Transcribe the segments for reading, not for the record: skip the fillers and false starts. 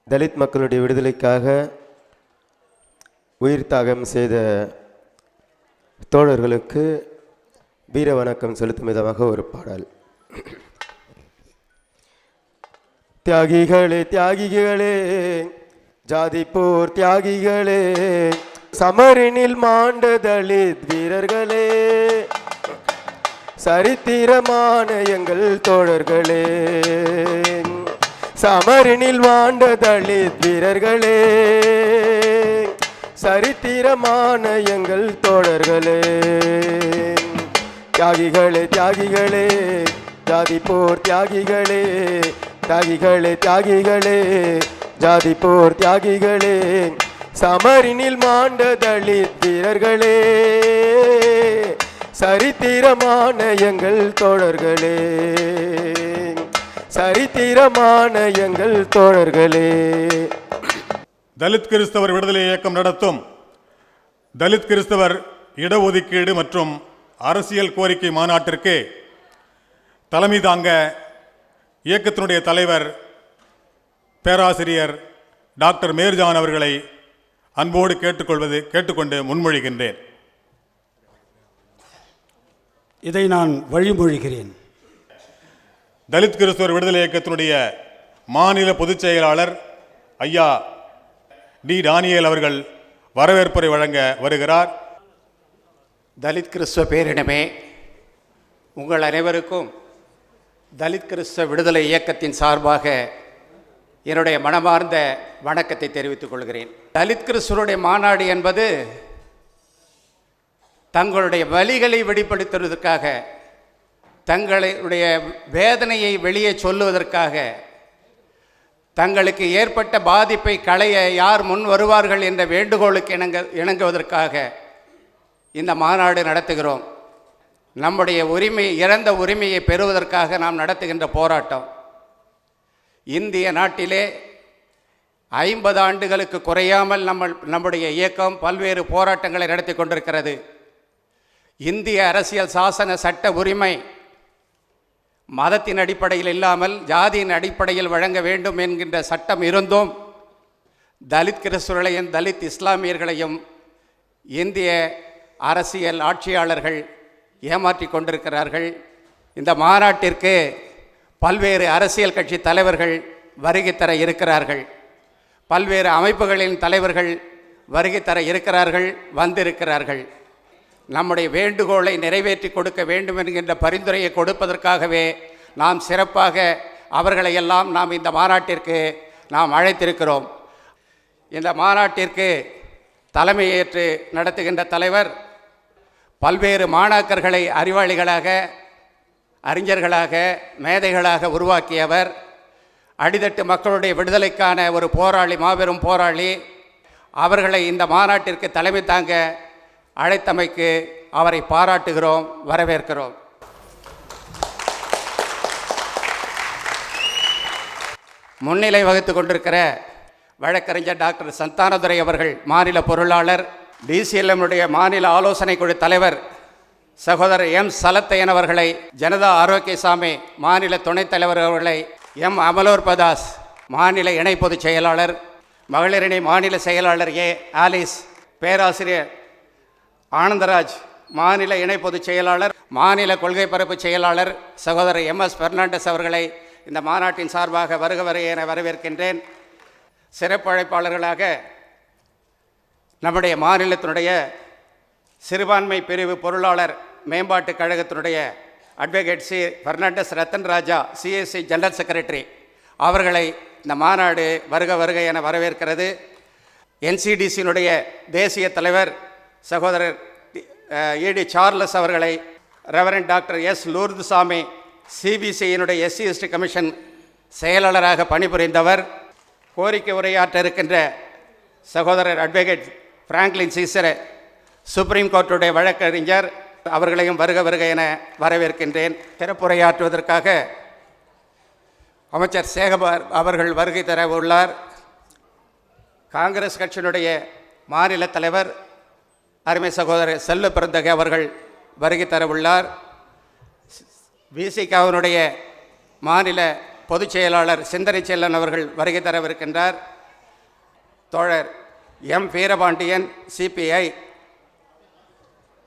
தலித் மக்களுடைய விடுதலைக்காக உயிர் தியாகம் செய்த தோழர்களுக்கு வீர வணக்கம் செலுத்தும் விதமாக ஒரு பாடல். தியாகிகளே தியாகிகளே ஜாதி போர் தியாகிகளே, சமரினில் மாண்ட தலித் வீரர்களே, சரித்திரமான எங்கள் தோழர்களே, சமரினில் மாண்ட தலித் வீரர்களே, சரித்திரமான எங்கள் தோழர்களே. தியாகிகளே தியாகிகளே ஜாதி போர் தியாகிகளே, தியாகிகளே தியாகிகளே ஜாதி போர் தியாகிகளே, சமரினில் மாண்ட தலித் வீரர்களே, சரித்திரமான எங்கள் தோழர்களே, சரித்திரமான எங்கள் தோழர்களே. தலித் கிறிஸ்தவர் விடுதலை இயக்கம் நடத்தும் தலித் கிறிஸ்தவர் இடஒதுக்கீடு மற்றும் அரசியல் கோரிக்கை மாநாட்டிற்கு தலைமை தாங்க இயக்கத்தினுடைய தலைவர் பேராசிரியர் டாக்டர் மேர்ஜான் அவர்களை அன்போடு கேட்டுக்கொண்டு முன்மொழிகின்றேன். இதை நான் வழிமொழிகிறேன். தலித் கிறிஸ்தவர் விடுதலை இயக்கத்தினுடைய மாநில பொதுச் செயலாளர் ஐயா டி டானியல் அவர்கள் வரவேற்புரை வழங்க வருகிறார். தலித் கிறிஸ்தவ பேரினமே, உங்கள் அனைவருக்கும் தலித் கிறிஸ்தவ விடுதலை இயக்கத்தின் சார்பாக என்னுடைய மனமார்ந்த வணக்கத்தை தெரிவித்துக் கொள்கிறேன். தலித் கிறிஸ்தவருடைய மாநாடு என்பது தங்களுடைய வலிகளை வெளிப்படுத்துவதற்காக, தங்களுடைய வேதனையை வெளியே சொல்லுவதற்காக, தங்களுக்கு ஏற்பட்ட பாதிப்பை களைய யார் முன் வருவார்கள் என்ற வேண்டுகோளுக்கு இணங்குவதற்காக இந்த மாநாடு நடத்துகிறோம். நம்முடைய இறந்த உரிமையை பெறுவதற்காக நாம் நடத்துகின்ற போராட்டம். இந்திய நாட்டிலே 50 ஆண்டுகளுக்கு குறையாமல் நம்முடைய இயக்கம் பல்வேறு போராட்டங்களை நடத்தி கொண்டிருக்கிறது. இந்திய அரசியல் சாசன சட்ட உரிமை மதத்தின் அடிப்படையில் இல்லாமல் ஜாதியின் அடிப்படையில் வழங்க வேண்டும் என்கின்ற சட்டம் இருந்தும் தலித் கிறிஸ்தவர்களையும் தலித் இஸ்லாமியர்களையும் இந்திய அரசியல் ஆட்சியாளர்கள் ஏமாற்றி கொண்டிருக்கிறார்கள். இந்த மாநாட்டிற்கு பல்வேறு அரசியல் கட்சி தலைவர்கள் வருகை தர இருக்கிறார்கள். பல்வேறு அமைப்புகளின் தலைவர்கள் வருகை தர இருக்கிறார்கள், வந்திருக்கிறார்கள். நம்முடைய வேண்டுகோளை நிறைவேற்றி கொடுக்க வேண்டும் என்கின்ற பரிந்துரையை கொடுப்பதற்காகவே நாம் சிறப்பாக அவர்களையெல்லாம் நாம் இந்த மாநாட்டிற்கு நாம் அழைத்திருக்கிறோம். இந்த மாநாட்டிற்கு தலைமையேற்று நடத்துகின்ற தலைவர் பல்வேறு மாணாக்கர்களை அறிவாளிகளாக, அறிஞர்களாக, மேதைகளாக உருவாக்கியவர். அடித்தட்டு மக்களுடைய விடுதலைக்கான ஒரு போராளி, மாபெரும் போராளி. அவர்களை இந்த மாநாட்டிற்கு தலைமை தாங்க அழைத்தமைக்கு அவரை பாராட்டுகிறோம், வரவேற்கிறோம். முன்னிலை வகித்து கொண்டிருக்கிற வழக்கறிஞர் டாக்டர் சந்தானதுரை அவர்கள் மாநில பொருளாளர், டிசிஎல்எம்னுடைய மாநில ஆலோசனை குழு தலைவர் சகோதரர் எம் சலத்தையன் அவர்களை, ஜனதா ஆரோக்கியசாமி மாநில துணைத் தலைவர் அவர்களை, எம் அமலோர்பதாஸ் மாநில இணை பொதுச் செயலாளர், மகளிரணி மாநில செயலாளர் ஏ ஆலிஸ், பேராசிரியர் ஆனந்தராஜ் மாநில இணை பொதுச் செயலாளர், மாநில கொள்கை பரப்பு செயலாளர் சகோதரர் எம்எஸ் பெர்னாண்டஸ் அவர்களை இந்த மாநாட்டின் சார்பாக வருக என வரவேற்கின்றேன். சிறப்பு அழைப்பாளர்களாக நம்முடைய மாநிலத்தினுடைய சிறுபான்மை பிரிவு பொருளாளர் மேம்பாட்டு கழகத்தினுடைய அட்வொகேட் சி பெர்னாண்டஸ் ரத்தன் ராஜா, சிஎஸ்சி ஜெனரல் செக்ரட்டரி அவர்களை இந்த மாநாடு வருக என வரவேற்கிறது. என்சிடிசியினுடைய தேசிய தலைவர் சகோதரர் ஏடி சார்லஸ் அவர்களை, ரெவரண்ட் டாக்டர் எஸ் லூர்துசாமி சிபிசியினுடைய SC/ST கமிஷன் செயலாளராக பணிபுரிந்தவர், கோரிக்கை உரையாற்ற இருக்கின்ற சகோதரர் அட்வொகேட் பிராங்க்லின் சீசர் சுப்ரீம் கோர்ட்டுடைய வழக்கறிஞர் அவர்களையும் வருக என வரவேற்கின்றேன். சிறப்புரையாற்றுவதற்காக அமைச்சர் சேகபார் அவர்கள் வருகை தர உள்ளார். காங்கிரஸ் கட்சியினுடைய மாநில தலைவர் அருமை சகோதரர் செல்வ பெருந்தகை அவர்கள் வருகை தர உள்ளார். விசிகாவினுடைய மாநில பொதுச் செயலாளர் சிந்தனை செல்லன் அவர்கள் வருகை தரவிருக்கின்றார். தோழர் எம் வீரபாண்டியன் சிபிஐ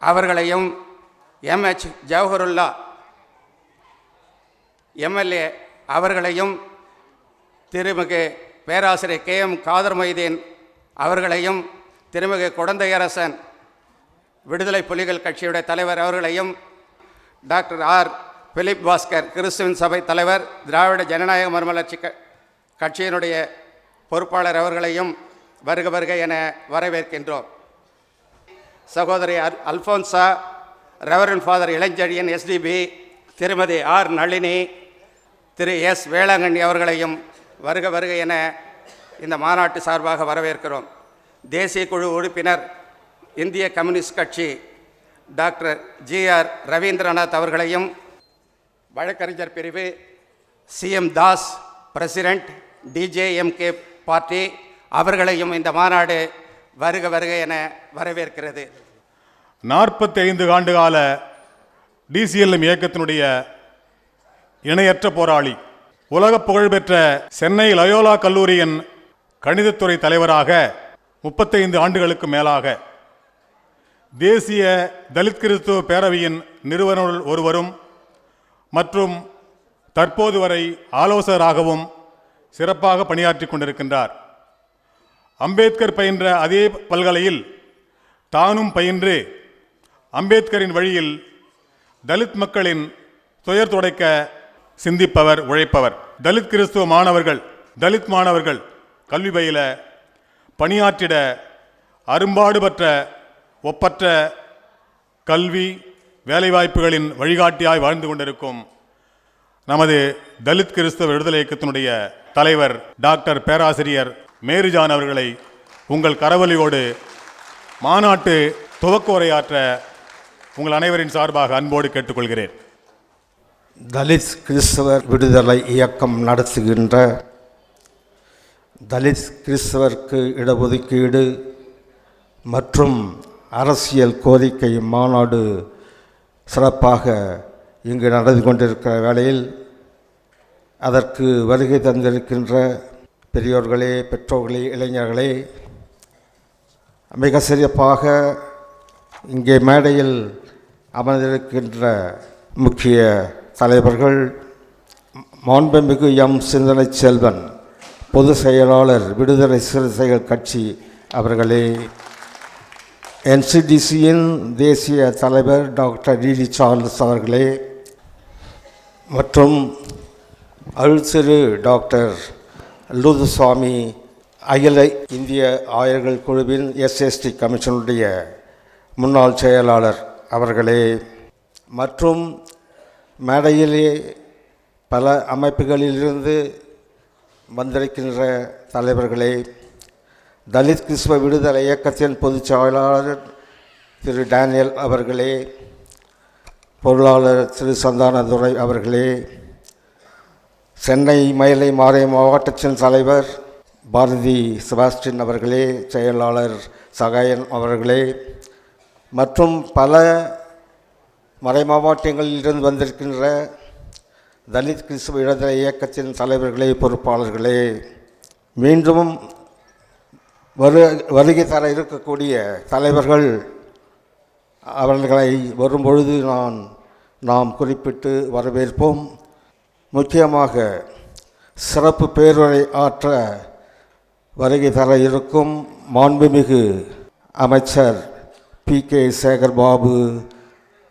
அவர்களையும், எம்ஹெச் ஜவஹருல்லா எம்எல்ஏ அவர்களையும், திருமிகு பேராசிரியர் KM காதர் மொய்தீன் அவர்களையும், திருமிகு குடந்தையரசன் விடுதலை புலிகள் கட்சியுடைய தலைவர் அவர்களையும், டாக்டர் ஆர் பிலிப் பாஸ்கர் கிறிஸ்துவின் சபை தலைவர், திராவிட ஜனநாயக மறுமலர்ச்சி கட்சியினுடைய பொறுப்பாளர் அவர்களையும் வருக வருக என வரவேற்கின்றோம். சகோதரி Alphonsa, reverend father Ilanchezhiyan SDB, திருமதி ஆர் நளினி, திரு S வேளாங்கண்ணி அவர்களையும் வருக வருக என இந்த மாநாட்டு சார்பாக வரவேற்கிறோம். தேசிய குழு உறுப்பினர் இந்திய கம்யூனிஸ்ட் கட்சி டாக்டர் GR ரவீந்திரநாத் அவர்களையும், வழக்கறிஞர் பிரிவு CM Das president DJMK party அவர்களையும் இந்த மாநாடு வருக வருக என வரவேற்கிறது. 45 ஆண்டுகால DCLM இயக்கத்தினுடைய இணையற்ற போராளி, உலக புகழ்பெற்ற சென்னை லயோலா கல்லூரியின் கணிதத்துறை தலைவராக 35 ஆண்டுகளுக்கு மேலாக, தேசிய தலித் கிறிஸ்துவ பேரவையின் நிறுவனர் ஒருவரும் மற்றும் தற்போது வரை ஆலோசகராகவும் சிறப்பாக பணியாற்றி கொண்டிருக்கின்றார். அம்பேத்கர் பயின்ற அதே பல்கலையில் தானும் பயின்று அம்பேத்கரின் வழியில் தலித் மக்களின் துயர் துடைக்க சிந்திப்பவர், உழைப்பவர். தலித் கிறிஸ்துவ மாணவர்கள், தலித் மாணவர்கள் கல்வி பயில பணியாற்றிட அரும்பாடுபட்ட ஒப்பற்ற கல்வி வேலைவாய்ப்புகளின் வழிகாட்டியாய் வாழ்ந்து கொண்டிருக்கும் நமது தலித் கிறிஸ்தவ விடுதலை இயக்கத்தினுடைய தலைவர் டாக்டர் பேராசிரியர் மேரிஜான் அவர்களை உங்கள் கரவொலியோடு மாநாட்டு துவக்க உரையாற்ற உங்கள் அனைவரின் சார்பாக அன்போடு கேட்டுக்கொள்கிறேன். தலித் கிறிஸ்தவர் விடுதலை இயக்கம் நடத்துகின்ற தலித் கிறிஸ்தவருக்கு இடஒதுக்கீடு மற்றும் அரசியல் கோரிக்கை மாநாடு சிறப்பாக இங்கு நடந்து கொண்டிருக்கிற வேளையில் அதற்கு வருகை தந்திருக்கின்ற பெரியோர்களே, பெற்றோர்களே, இளைஞர்களே, மிக சிறப்பாக இங்கே மேடையில் அமர்ந்திருக்கின்ற முக்கிய தலைவர்கள், மாண்புமிகு எம் சிந்தனை செல்வன் பொதுச் செயலாளர் விடுதலை சிறுத்தைகள் கட்சி அவர்களே, NCDCயின் தேசிய தலைவர் டாக்டர் DD சார்ல்ஸ் அவர்களே, மற்றும் அருள்திரு டாக்டர் லூதுசுவாமி அகில இந்திய ஆயர்கள் குழுவின் SST கமிஷனுடைய முன்னாள் செயலாளர் அவர்களே, மற்றும் மேடையிலே பல அமைப்புகளிலிருந்து வந்திருக்கின்ற தலைவர்களே, தலித் கிறிஸ்தவ விடுதலை இயக்கத்தின் பொதுச் செயலாளர் திரு டேனியல் அவர்களே, பொருளாளர் திரு சந்தானதுரை அவர்களே, சென்னை மயிலை மாறை மாவட்டத்தின் தலைவர் பாரதி செபாஸ்டின் அவர்களே, செயலாளர் சகாயன் அவர்களே, மற்றும் பல மறை மாவட்டங்களில் இருந்து வந்திருக்கின்ற தலித் கிறிஸ்தவ விடுதலை இயக்கத்தின் தலைவர்களே, பொறுப்பாளர்களே, மீண்டும் வருகை தர இருக்கக்கூடிய தலைவர்கள் அவர்களை வரும்பொழுது நாம் குறிப்பிட்டு வரவேற்போம். முக்கியமாக சிறப்பு பேருரை ஆற்ற வருகை தர இருக்கும் மாண்புமிகு அமைச்சர் PK சேகர்பாபு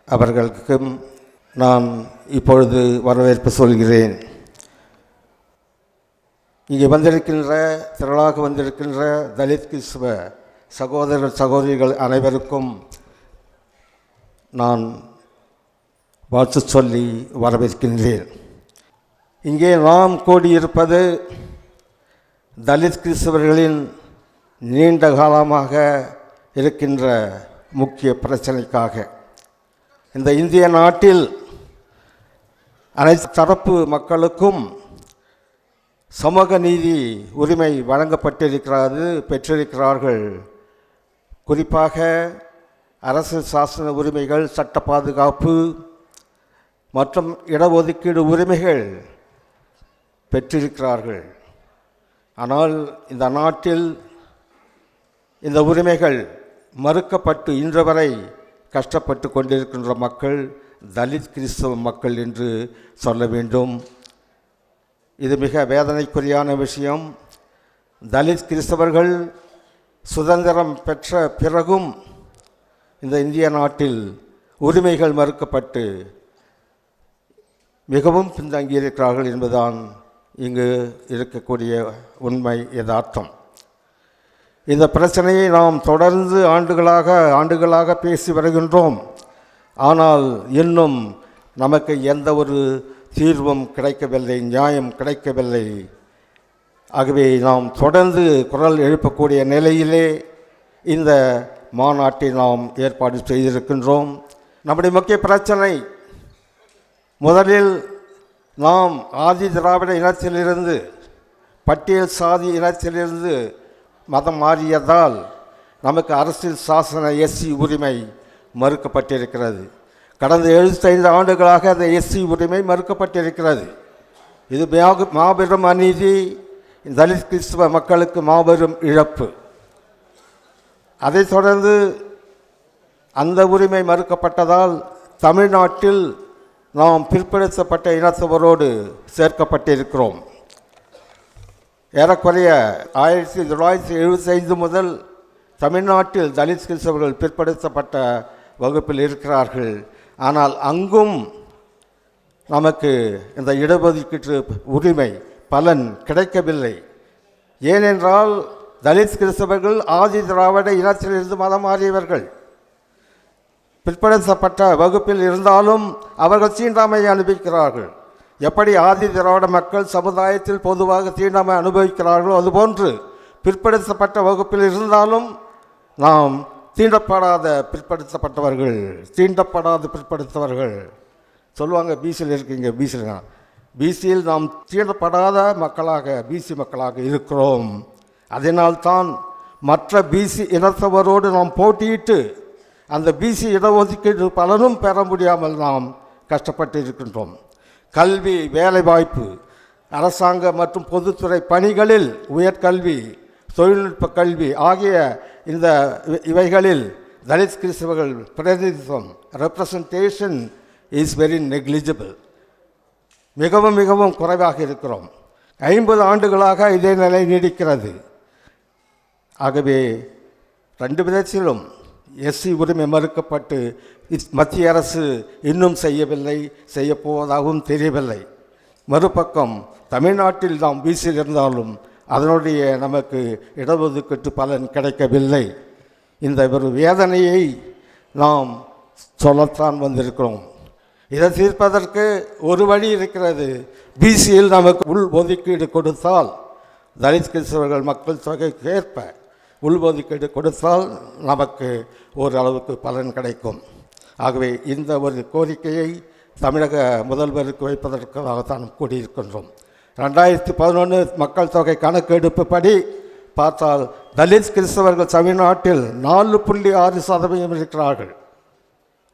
அவர்களுக்கும் நான் இப்பொழுது வரவேற்பு சொல்கிறேன். இங்கே திரளாக வந்திருக்கின்ற தலித் கிறிஸ்தவ சகோதர சகோதரிகள் அனைவருக்கும் நான் வாழ்த்து சொல்லி வரவேற்கின்றேன். இங்கே நாம் கூடியிருப்பது தலித் கிறிஸ்தவர்களின் நீண்ட காலமாக இருக்கின்ற முக்கிய பிரச்சனைக்காக. இந்த இந்திய நாட்டில் அனைத்து தரப்பு மக்களுக்கும் சமூக நீதி உரிமை பெற்றிருக்கிறார்கள். குறிப்பாக அரசு சாசன உரிமைகள், சட்ட பாதுகாப்பு மற்றும் இடஒதுக்கீடு உரிமைகள் பெற்றிருக்கிறார்கள். ஆனால் இந்த நாட்டில் இந்த உரிமைகள் மறுக்கப்பட்டு இன்று வரை கஷ்டப்பட்டு கொண்டிருக்கின்ற மக்கள் தலித் கிறிஸ்தவ மக்கள் என்று சொல்ல வேண்டும். இது மிக வேதனைக்குரியான விஷயம். தலித் கிறிஸ்தவர்கள் சுதந்திரம் பெற்ற பிறகும் இந்த இந்திய நாட்டில் உரிமைகள் மறுக்கப்பட்டு மிகவும் பின்தங்கியிருக்கிறார்கள் என்பதுதான் இங்கு இருக்கக்கூடிய உண்மை யதார்த்தம். இந்த பிரச்சனையை நாம் தொடர்ந்து ஆண்டுகளாக பேசி வருகின்றோம். ஆனால் இன்னும் நமக்கு எந்த ஒரு தீர்வும் கிடைக்கவில்லை, நியாயம் கிடைக்கவில்லை. ஆகவே நாம் தொடர்ந்து குரல் எழுப்பக்கூடிய நிலையிலே இந்த மாநாட்டை நாம் ஏற்பாடு செய்திருக்கின்றோம். நம்முடைய முக்கிய பிரச்சனை, முதலில் நாம் ஆதி திராவிட இனத்திலிருந்து பட்டியல் சாதி இனத்திலிருந்து மதம் மாறியதால் நமக்கு அரசியல் சாசன எஸ்சி உரிமை மறுக்கப்பட்டிருக்கிறது. கடந்த 75 ஆண்டுகளாக அந்த எஸ்சி உரிமை மறுக்கப்பட்டிருக்கிறது. இது மாபெரும் அநீதி, தலித் கிறிஸ்தவ மக்களுக்கு மாபெரும் இழப்பு. அதைத் தொடர்ந்து அந்த உரிமை மறுக்கப்பட்டதால் தமிழ்நாட்டில் நாம் பிற்படுத்தப்பட்ட இனத்தவரோடு சேர்க்கப்பட்டிருக்கிறோம். ஏறக்குறைய 1975 முதல் தமிழ்நாட்டில் தலித் கிறிஸ்தவர்கள் பிற்படுத்தப்பட்ட வகுப்பில் இருக்கிறார்கள். ஆனால் அங்கும் நமக்கு இந்த இடஒதுக்கீட்டு உரிமை பலன் கிடைக்கவில்லை. ஏனென்றால் தலித் கிறிஸ்தவர்கள் ஆதி திராவிட இனத்திலிருந்து மதம் மாறியவர்கள். பிற்படுத்தப்பட்ட வகுப்பில் இருந்தாலும் அவர்கள் தீண்டாமையை அனுபவிக்கிறார்கள். எப்படி ஆதி திராவிட மக்கள் சமுதாயத்தில் பொதுவாக தீண்டாமை அனுபவிக்கிறார்களோ அதுபோன்று பிற்படுத்தப்பட்ட வகுப்பில் இருந்தாலும் நாம் தீண்டப்படாத பிற்படுத்தவர்கள் சொல்லுவாங்க. பிசியில் இருக்கீங்க, பிசியில் நாம் தீண்டப்படாத மக்களாக பிசி மக்களாக இருக்கிறோம். அதனால்தான் மற்ற பிசி இனத்தவரோடு நாம் போட்டியிட்டு அந்த பிசி இடஒதுக்கீடு பலனும் பெற முடியாமல் நாம் கஷ்டப்பட்டு இருக்கின்றோம். கல்வி, வேலைவாய்ப்பு, அரசாங்க மற்றும் பொதுத்துறை பணிகளில் உயர்கல்வி, தொழில்நுட்ப கல்வி ஆகிய இந்த இவைகளில் தலித் கிறிஸ்தவர்கள் பிரதிநிதித்துவம் ரெப்ரசன்டேஷன் இஸ் வெரி நெக்லிஜிபிள். மிகவும் குறைவாக இருக்கிறோம். 50 ஆண்டுகளாக இதே நிலை நீடிக்கிறது. ஆகவே 2 விதத்திலும் எஸ்சி உரிமை மறுக்கப்பட்டு மத்திய அரசு இன்னும் செய்யவில்லை, செய்யப்போவதாகவும் தெரியவில்லை. மறுபக்கம் தமிழ்நாட்டில் நாம் பிசியில் இருந்தாலும் அதனுடைய நமக்கு இடஒதுக்கீட்டு பலன் கிடைக்கவில்லை. இந்த ஒரு வேதனையை நாம் சொல்லத்தான் வந்திருக்கிறோம். இதை தீர்ப்பதற்கு ஒரு வழி இருக்கிறது. பிசியில் நமக்கு உள் ஒதுக்கீடு கொடுத்தால், தலித் கிறிஸ்தவர்கள் மக்கள் தொகைக்கு ஏற்ப உள் ஒதுக்கீடு கொடுத்தால் நமக்கு ஓரளவுக்கு பலன் கிடைக்கும். ஆகவே இந்த ஒரு கோரிக்கையை தமிழக முதல்வருக்கு வைப்பதற்காகத்தான் கூடியிருக்கின்றோம். 2011 மக்கள் தொகை கணக்கெடுப்பு படி பார்த்தால் தலித் கிறிஸ்தவர்கள் தமிழ்நாட்டில் 4.6% இருக்கிறார்கள்.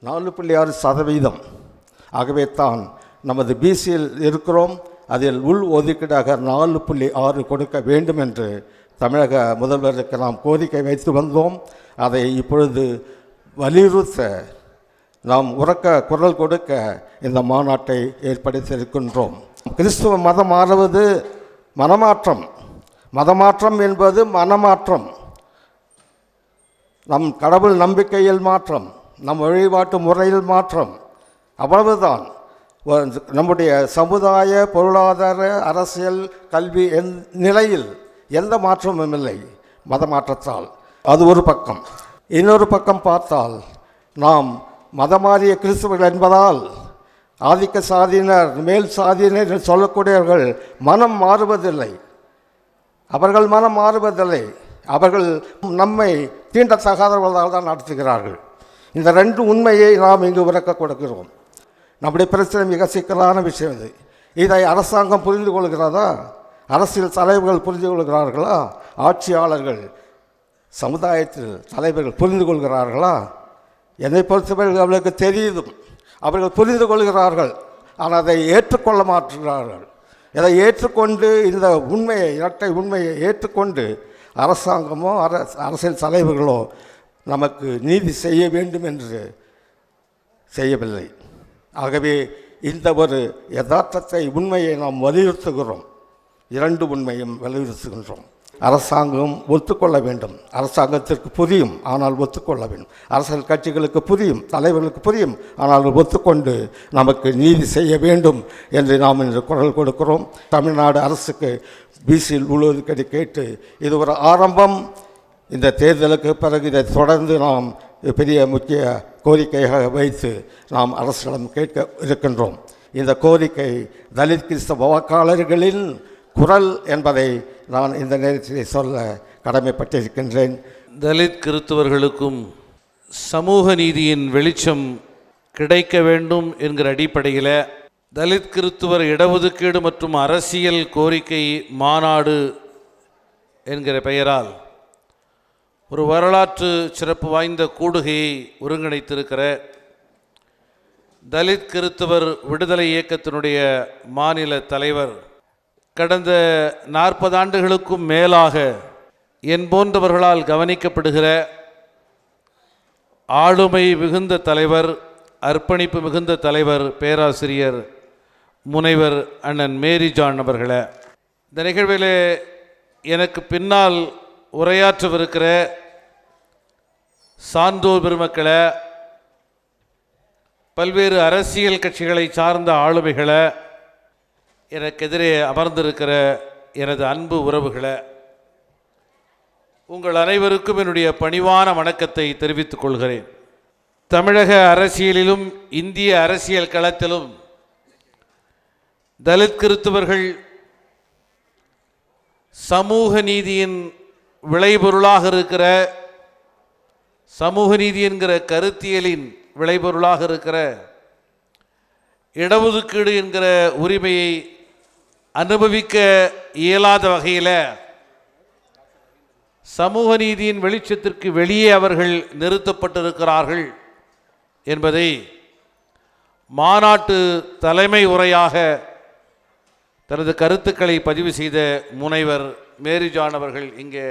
4.6%. ஆகவே தான் நமது பிசியில் இருக்கிறோம். அதில் உள் ஒதுக்கீடாக 4.6 கொடுக்க வேண்டும் என்று தமிழக முதல்வருக்கு நாம் கோரிக்கை வைத்து வந்தோம். அதை இப்பொழுது வலியுறுத்த நாம் உரக்க குரல் கொடுக்க இந்த மாநாட்டை ஏற்படுத்தியிருக்கின்றோம். கிறிஸ்துவ மதம் மாறுவது மனமாற்றம். மதமாற்றம் என்பது மனமாற்றம். நம் கடவுள் நம்பிக்கையில் மாற்றம், நம் வழிபாட்டு முறையில் மாற்றம், அவ்வளவுதான். நம்முடைய சமுதாய, பொருளாதார, அரசியல், கல்வி நிலையில் எந்த மாற்றமும் இல்லை மத மாற்றத்தால். அது ஒரு பக்கம். இன்னொரு பக்கம் பார்த்தால் நாம் மதமாறிய கிறிஸ்தவர்கள் என்பதால் ஆதிக்க சாதியினர், மேல் சாதியினர் என்று சொல்லக்கூடியவர்கள் மனம் மாறுவதில்லை. அவர்கள் மனம் மாறுவதில்லை. அவர்கள் நம்மை தீண்டத்தகாதவர்களால் தான் நடத்துகிறார்கள். இந்த 2 உண்மையை நாம் இங்கு உரக்க கொடுக்கிறோம். நம்முடைய பிரச்சனை மிக சிக்கலான விஷயம் இது. இதை அரசாங்கம் புரிந்து கொள்கிறதா? அரசியல் தலைவர்கள் புரிந்து கொள்கிறார்களா? ஆட்சியாளர்கள், சமுதாயத்தில் தலைவர்கள் புரிந்து கொள்கிறார்களா? என்னை பொறுத்தவர்கள் அவர்களுக்கு தெரியுதும், அவர்கள் புரிந்து கொள்கிறார்கள். ஆனால் அதை ஏற்றுக்கொள்ள மாற்றுகிறார்கள். இதை ஏற்றுக்கொண்டு இந்த உண்மையை, இரட்டை உண்மையை ஏற்றுக்கொண்டு அரசாங்கமோ அரசியல் தலைவர்களோ நமக்கு நீதி செய்ய வேண்டும் என்று செய்யவில்லை. ஆகவே இந்த ஒரு யதார்த்தத்தை உண்மையை நாம் வலியுறுத்துகிறோம். இரண்டு உண்மையும் வலியுறுத்துகின்றோம். அரசாங்கம் ஒத்துக்கொள்ள வேண்டும், அரசாங்கத்திற்கு புரியும், ஆனால் ஒத்துக்கொள்ள வேண்டும். அரசியல் கட்சிகளுக்கு புரியும், தலைவர்களுக்கு புரியும், ஆனால் ஒத்துக்கொண்டு நமக்கு நீதி செய்ய வேண்டும் என்று நாம் இன்று குரல் கொடுக்கிறோம். தமிழ்நாடு அரசுக்கு பிசியில் உள்ஒதுக்கீடு கேட்டு இது ஒரு ஆரம்பம். இந்த தேர்தலுக்கு பிறகு இதை தொடர்ந்து நாம் பெரிய முக்கிய கோரிக்கையாக வைத்து நாம் அரசிடம் கேட்க இருக்கின்றோம். இந்த கோரிக்கை தலித் கிறிஸ்தவ வாக்காளர்களின் குரல் என்பதை நான் இந்த நேரத்தில் சொல்ல கடமைப்பட்டிருக்கின்றேன். தலித் கிறிஸ்தவர்களுக்கும் சமூக நீதியின் வெளிச்சம் கிடைக்க வேண்டும் என்கிற அடிப்படையில் தலித் கிறிஸ்துவர் இடஒதுக்கீடு மற்றும் அரசியல் கோரிக்கை மாநாடு என்கிற பெயரால் ஒரு வரலாற்று சிறப்பு வாய்ந்த கூடுகையை ஒருங்கிணைத்திருக்கிற தலித் கிறிஸ்தவர் விடுதலை இயக்கத்தினுடைய மாநில தலைவர், கடந்த 40 ஆண்டுகளுக்கும் மேலாக என் போன்றவர்களால் கவனிக்கப்படுகிற ஆளுமை மிகுந்த தலைவர், அர்ப்பணிப்பு மிகுந்த தலைவர், பேராசிரியர் முனைவர் அண்ணன் மேரி ஜான் அவர்களே, இந்த நிகழ்விலே எனக்கு பின்னால் உரையாற்றவிருக்கிற சான்றோர் பெருமக்களை, பல்வேறு அரசியல் கட்சிகளை சார்ந்த ஆளுமைகளை, எனக்கு எதிரே அமர்ந்திருக்கிற எனது அன்பு உறவுகளை, உங்கள் அனைவருக்கும் என்னுடைய பணிவான வணக்கத்தை தெரிவித்துக் கொள்கிறேன். தமிழக அரசியலிலும் இந்திய அரசியல் களத்திலும் தலித் கிறிஸ்தவர்கள் சமூக நீதியின் விளைபொருளாக இருக்கிற, சமூக நீதி என்கிற கருத்தியலின் விளைபொருளாக இருக்கிற இடஒதுக்கீடு என்கிற உரிமையை அனுபவிக்க இயலாத வகையில் சமூக நீதியின் வெளிச்சத்திற்கு வெளியே அவர்கள் நிறுத்தப்பட்டிருக்கிறார்கள் என்பதை மாநாட்டு தலைமை உரையாக தனது கருத்துக்களை பதிவு செய்த முனைவர் மேரி ஜான் அவர்கள் இங்கே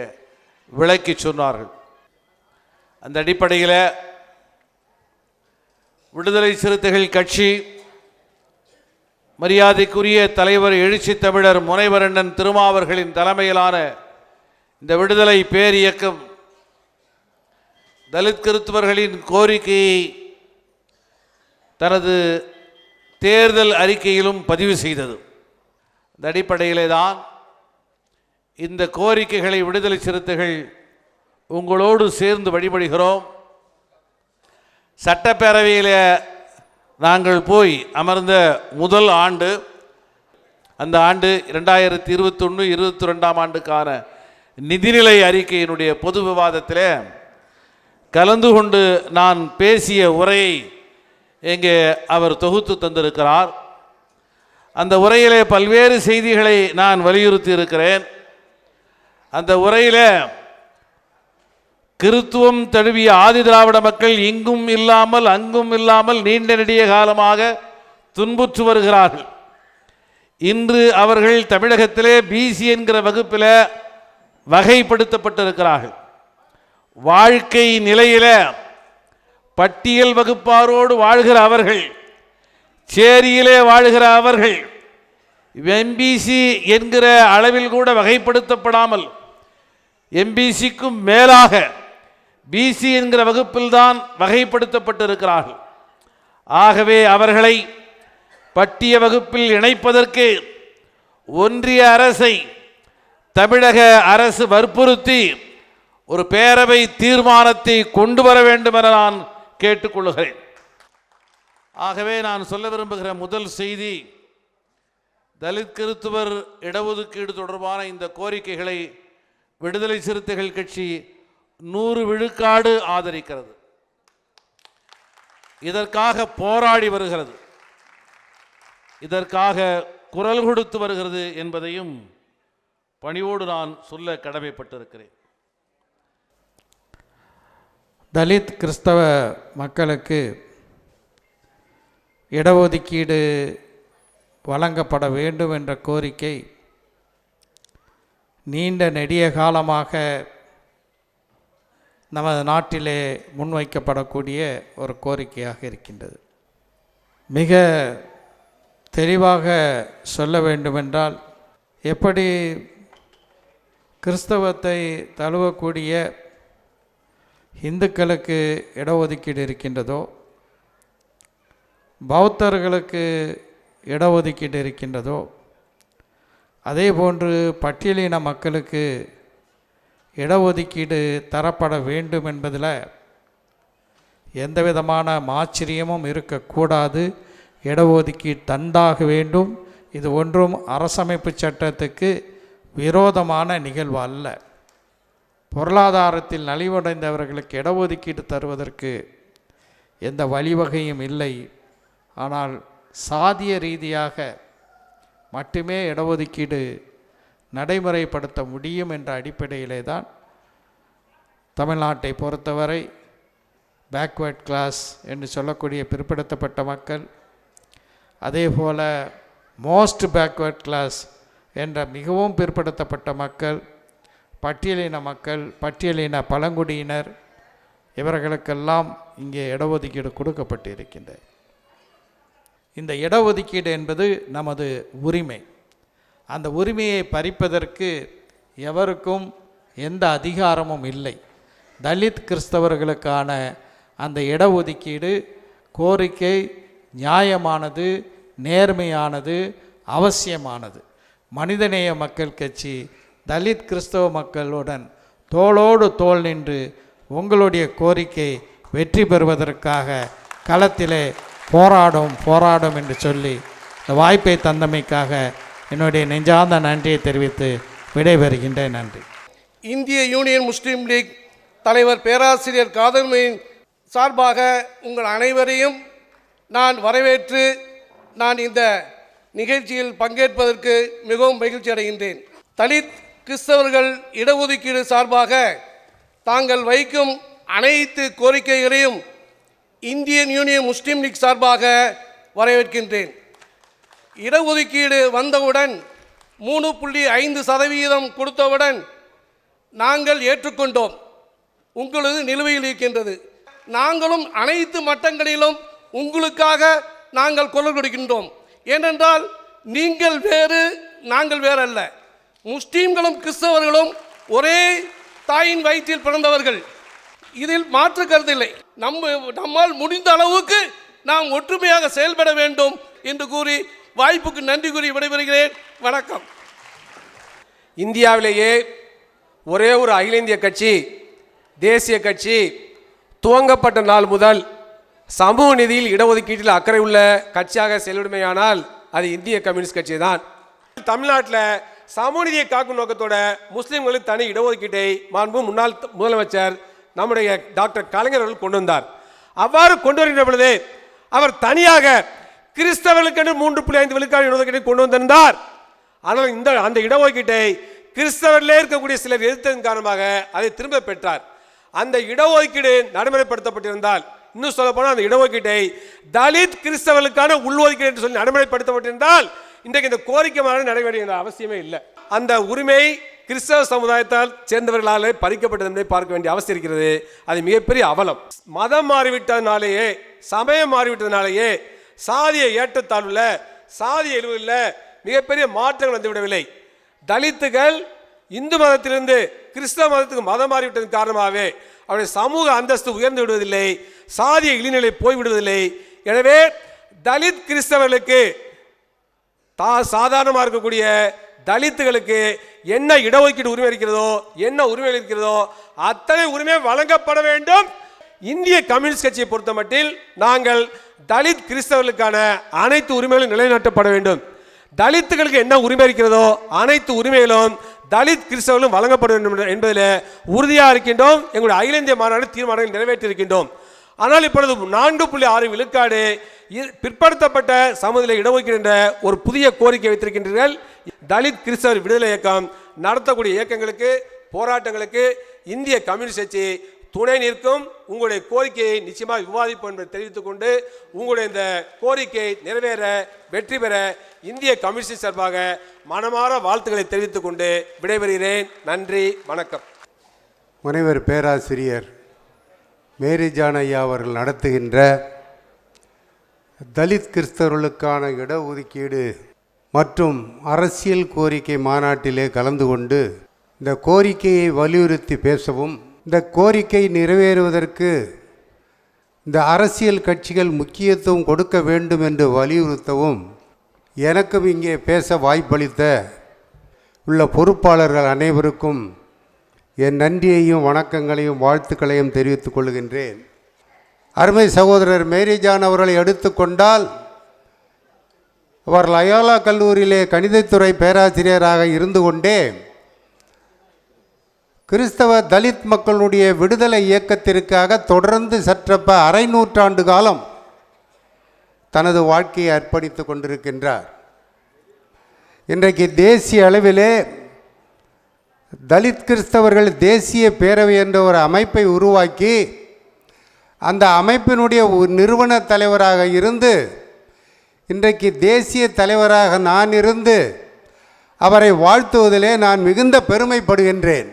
விளக்கி சொன்னார்கள். அந்த அடிப்படையில் விடுதலை சிறுத்தைகள் கட்சி, மரியாதைக்குரிய தலைவர் எழுச்சி தமிழர் முனைவர் அண்ணன் திருமாவர்களின் தலைமையிலான இந்த விடுதலை பேரியக்கம் தலித் கிறிஸ்தவர்களின் கோரிக்கையை தனது தேர்தல் அறிக்கையிலும் பதிவு செய்தது. இந்த அடிப்படையிலே தான் இந்த கோரிக்கைகளை விடுதலை சிறுத்தைகள் உங்களோடு சேர்ந்து வழிபடுகிறோம். சட்டப்பேரவையில் நாங்கள் போய் அமர்ந்த முதல் ஆண்டு, அந்த ஆண்டு 2021-22 ஆண்டுக்கான நிதிநிலை அறிக்கையினுடைய பொது விவாதத்தில் கலந்து கொண்டு நான் பேசிய உரையை இங்கே அவர் தொகுத்து தந்திருக்கிறார். அந்த உரையிலே பல்வேறு செய்திகளை நான் வலியுறுத்தி இருக்கிறேன். அந்த உரையில் கிறித்துவம் தழுவிய ஆதி திராவிட மக்கள் இங்கும் இல்லாமல் அங்கும் இல்லாமல் நீண்ட நெடிய காலமாக துன்புற்று வருகிறார்கள். இன்று அவர்கள் தமிழகத்திலே பிசி என்கிற வகுப்பில் வகைப்படுத்தப்பட்டிருக்கிறார்கள். வாழ்க்கை நிலையில பட்டியல் வகுப்பாரோடு வாழ்கிற அவர்கள், சேரியிலே வாழ்கிற அவர்கள் எம்பிசி என்கிற அளவில் கூட வகைப்படுத்தப்படாமல் எம்பிசிக்கும் மேலாக பிசி என்கிற வகுப்பில்தான் வகைப்படுத்தப்பட்டிருக்கிறார்கள். ஆகவே அவர்களை பட்டிய வகுப்பில் இணைப்பதற்கு ஒன்றிய அரசை தமிழக அரசு வற்புறுத்தி ஒரு பேரவை தீர்மானத்தை கொண்டு வர வேண்டும் என நான் கேட்டுக்கொள்கிறேன். ஆகவே நான் சொல்ல விரும்புகிற முதல் செய்தி, தலித் கிறிஸ்தவர் இடஒதுக்கீடு தொடர்பான இந்த கோரிக்கைகளை விடுதலை சிறுத்தைகள் கட்சி 100 விழுக்காடு ஆதரிக்கிறது. இதற்காக போராடி வருகிறது, இதற்காக குரல் கொடுத்து வருகிறது என்பதையும் பணிவோடு நான் சொல்ல கடமைப்பட்டிருக்கிறேன். தலித் கிறிஸ்தவ மக்களுக்கு இடஒதுக்கீடு வழங்கப்பட வேண்டும் என்ற கோரிக்கை நீண்ட நெடிய காலமாக நமது நாட்டிலே முன்வைக்கப்படக்கூடிய ஒரு கோரிக்கையாக இருக்கின்றது. மிக தெளிவாக சொல்ல வேண்டுமென்றால், எப்படி கிறிஸ்தவத்தை தழுவக்கூடிய இந்துக்களுக்கு இடஒதுக்கீடு இருக்கின்றதோ, பௌத்தர்களுக்கு இடஒதுக்கீடு இருக்கின்றதோ, அதே போன்று பட்டியலின மக்களுக்கு இடஒதுக்கீடு தரப்பட வேண்டும் என்பதில் எந்த விதமான ஆச்சரியமும் இருக்கக்கூடாது. இடஒதுக்கீடு தந்தாக வேண்டும். இது ஒன்றும் அரசமைப்பு சட்டத்துக்கு விரோதமான நிகழ்வு அல்ல. பொருளாதாரத்தில் நலிவடைந்தவர்களுக்கு இடஒதுக்கீடு தருவதற்கு எந்த வழிவகையும் இல்லை. ஆனால் சாதிய ரீதியாக மட்டுமே இடஒதுக்கீடு நடைமுறைப்படுத்த முடியும் என்ற அடிப்படையிலே தான் தமிழ்நாட்டை பொறுத்தவரை பேக்வேர்ட் கிளாஸ் என்று சொல்லக்கூடிய பிற்படுத்தப்பட்ட மக்கள், அதே போல் மோஸ்ட் பேக்வேர்ட் கிளாஸ் என்ற மிகவும் பிற்படுத்தப்பட்ட மக்கள், பட்டியலின மக்கள், பட்டியலின பழங்குடியினர், இவர்களுக்கெல்லாம் இங்கே இடஒதுக்கீடு கொடுக்கப்பட்டிருக்கின்றது. இந்த இடஒதுக்கீடு என்பது நமது உரிமை. அந்த உரிமையை பறிப்பதற்கு எவருக்கும் எந்த அதிகாரமும் இல்லை. தலித் கிறிஸ்தவர்களுக்கான அந்த இடஒதுக்கீடு கோரிக்கை நியாயமானது, நேர்மையானது, அவசியமானது. மனிதநேய மக்கள் கட்சி தலித் கிறிஸ்தவ மக்களுடன் தோளோடு தோள் நின்று உங்களுடைய கோரிக்கை வெற்றி பெறுவதற்காக களத்திலே போராடும் என்று சொல்லி இந்த வாய்ப்பை தந்தமைக்காக என்னுடைய நெஞ்சார்ந்த நன்றியை தெரிவித்து விடைபெறுகின்றேன். நன்றி. இந்திய யூனியன் முஸ்லீம் லீக் தலைவர் பேராசிரியர் காதர்மீன் சார்பாக உங்கள் அனைவரையும் நான் வரவேற்று நான் இந்த நிகழ்ச்சியில் பங்கேற்பதற்கு மிகவும் மகிழ்ச்சி அடைகின்றேன். தலித் கிறிஸ்தவர்கள் இடஒதுக்கீடு சார்பாக தாங்கள் வைக்கும் அனைத்து கோரிக்கைகளையும் இந்தியன் யூனியன் முஸ்லீம் லீக் சார்பாக வரவேற்கின்றேன். இடஒதுக்கீடு வந்தவுடன் 3.5% கொடுத்தவுடன் நாங்கள் ஏற்றுக்கொண்டோம். உங்களது நிலுவையில் இருக்கின்றது. நாங்களும் அனைத்து மட்டங்களிலும் உங்களுக்காக நாங்கள் குரல் கொடுக்கின்றோம். ஏனென்றால் நீங்கள் வேறு, நாங்கள் வேறு அல்ல. முஸ்லீம்களும் கிறிஸ்தவர்களும் ஒரே தாயின் வயிற்றில் பிறந்தவர்கள். இதில் மாற்று கருத்தில்லை. நம்மால் முடிந்த அளவுக்கு நாம் ஒற்றுமையாக செயல்பட வேண்டும் என்று கூறி வாய்ப்புக்கு நன்றி கூறி விடைபெறுகிறேன். வணக்கம். இந்தியாவிலேயே ஒரே ஒரு அகில இந்திய கட்சி, தேசிய கட்சி துவங்கப்பட்ட நாள் முதல் சமூக நிதியில் இடஒதுக்கீட்டில் அக்கறை உள்ள கட்சியாக செயல்படுமையானால் அது இந்திய கம்யூனிஸ்ட் கட்சி தான். தமிழ்நாட்டில் சமூக நீதியை காக்கும் நோக்கத்தோட முஸ்லீம்களுக்கு தனி இடஒதுக்கீட்டை மாண்பு முன்னாள் முதலமைச்சர் நம்முடைய டாக்டர் கலைஞர் அவர்கள் கொண்டு வந்தார். அவ்வாறு கொண்டு வருகின்ற பொழுது அவர் தனியாக கிறிஸ்தவர்களுக்கு 3.5 விழுக்காடு இடஒதுக்கீட்டை கொண்டு வந்திருந்தார். ஆனால் அந்த இடஒதுக்கீட்டை கிறிஸ்தவர்களே இருக்கக்கூடிய சிலர் எதிர்த்ததன் காரணமாக அதை திரும்ப பெற்றார். அந்த இடஒதுக்கீடு நடைமுறைப்படுத்தப்பட்டிருந்தால், இன்னும் சொல்ல போனால் அந்த இடஒதுக்கீட்டை தலித் கிறிஸ்தவர்களுக்கான உள்ஒதுக்கீடு என்று சொல்லி நடைமுறைப்படுத்தப்பட்டிருந்தால் இன்றைக்கு இந்த கோரிக்கை நடைமுறை அவசியமே இல்லை. அந்த உரிமை கிறிஸ்தவ சமுதாயத்தால் சேர்ந்தவர்களாலே பறிக்கப்பட்டது என்பதை பார்க்க வேண்டிய அவசியம் இருக்கிறது. அது மிகப்பெரிய அவலம். மதம் மாறிவிட்டதுனாலேயே, சமயம் மாறிவிட்டதுனாலேயே சாதிய ஏற்றத்தாழ்வுல, சாதிய எழுவில் மிகப்பெரிய மாற்றங்கள் வந்துவிடவில்லை. தலித்துகள் இந்து மதத்திலிருந்து கிறிஸ்தவ மதத்துக்கு மதம் மாறிவிட்டதன் காரணமாகவே அவருடைய சமூக அந்தஸ்து உயர்ந்து விடுவதில்லை, சாதிய இழிநிலை போய்விடுவதில்லை. எனவே தலித் கிறிஸ்தவர்களுக்கு சாதாரணமாக இருக்கக்கூடிய தலித்துகளுக்கு என்ன இடஒதுக்கீடு உரிமை இருக்கிறதோ, என்ன உரிமை இருக்கிறதோ அத்தனை உரிமை வழங்கப்பட வேண்டும். இந்திய கம்யூனிஸ்ட் கட்சியை பொறுத்த மட்டில் நாங்கள் தலித் கிறிஸ்தவர்களுக்கான அனைத்து உரிமைகளும் நிலைநாட்டப்பட வேண்டும். தலித்துகளுக்கு என்ன உரிமை இருக்கிறதோ அனைத்து உரிமைகளும் தலித் கிறிஸ்தவர்களும் வழங்கப்பட வேண்டும் என்பதில் உறுதியாக இருக்கின்றோம். எங்களுடைய அகில இந்திய மாநாடு தீர்மானங்கள் நிறைவேற்றியிருக்கின்றோம். ஆனால் இப்பொழுது 4.6 விழுக்காடு பிற்படுத்தப்பட்ட சமூகத்தில் இடஒதுக்கீடு என்ற ஒரு புதிய கோரிக்கை வைத்திருக்கின்றீர்கள். தலித் கிறிஸ்தவர் விடுதலை இயக்கம் நடத்தக்கூடிய இயக்கங்களுக்கு, போராட்டங்களுக்கு இந்திய கம்யூனிஸ்ட் கட்சி துணை நிற்கும். உங்களுடைய கோரிக்கையை நிச்சயமாக விவாதிப்போம் என்பதை தெரிவித்துக் கொண்டு உங்களுடைய இந்த கோரிக்கை நிறைவேற வெற்றி பெற இந்திய கம்யூனிஸ்ட் சார்பாக மனமாற வாழ்த்துக்களை தெரிவித்துக் கொண்டு விடைபெறுகிறேன். நன்றி, வணக்கம். முனைவர் பேராசிரியர் மேரி ஜான் ஐயா அவர்கள் நடத்துகின்ற தலித் கிறிஸ்தவர்களுக்கான இடஒதுக்கீடு மற்றும் அரசியல் கோரிக்கை மாநாட்டிலே கலந்து கொண்டு இந்த கோரிக்கையை வலியுறுத்தி பேசவும், இந்த கோரிக்கை நிறைவேறுவதற்கு இந்த அரசியல் கட்சிகள் முக்கியத்துவம் கொடுக்க வேண்டும் என்று வலியுறுத்தவும் எனக்கும் இங்கே பேச வாய்ப்பளித்த உள்ள பொறுப்பாளர்கள் அனைவருக்கும் என் நன்றியையும் வணக்கங்களையும் வாழ்த்துக்களையும் தெரிவித்துக் கொள்கின்றேன். அருமை சகோதரர் மேரி ஜான் அவர்களை எடுத்துக்கொண்டால், அவர் லயோலா கல்லூரியிலே கணிதத்துறை பேராசிரியராக இருந்து கொண்டே கிறிஸ்தவ தலித் மக்களுடைய விடுதலை இயக்கத்திற்காக தொடர்ந்து சற்றப்ப அரை நூற்றாண்டு காலம் தனது வாழ்க்கையை அர்ப்பணித்து கொண்டிருக்கின்றார். இன்றைக்கு தேசிய அளவிலே தலித் கிறிஸ்தவர்கள் தேசிய பேரவை என்ற ஒரு அமைப்பை உருவாக்கி அந்த அமைப்பினுடைய நிறுவன தலைவராக இருந்து இன்றைக்கு தேசிய தலைவராக நான் இருந்து அவரை வாழ்த்துவதிலே நான் மிகுந்த பெருமைப்படுகின்றேன்.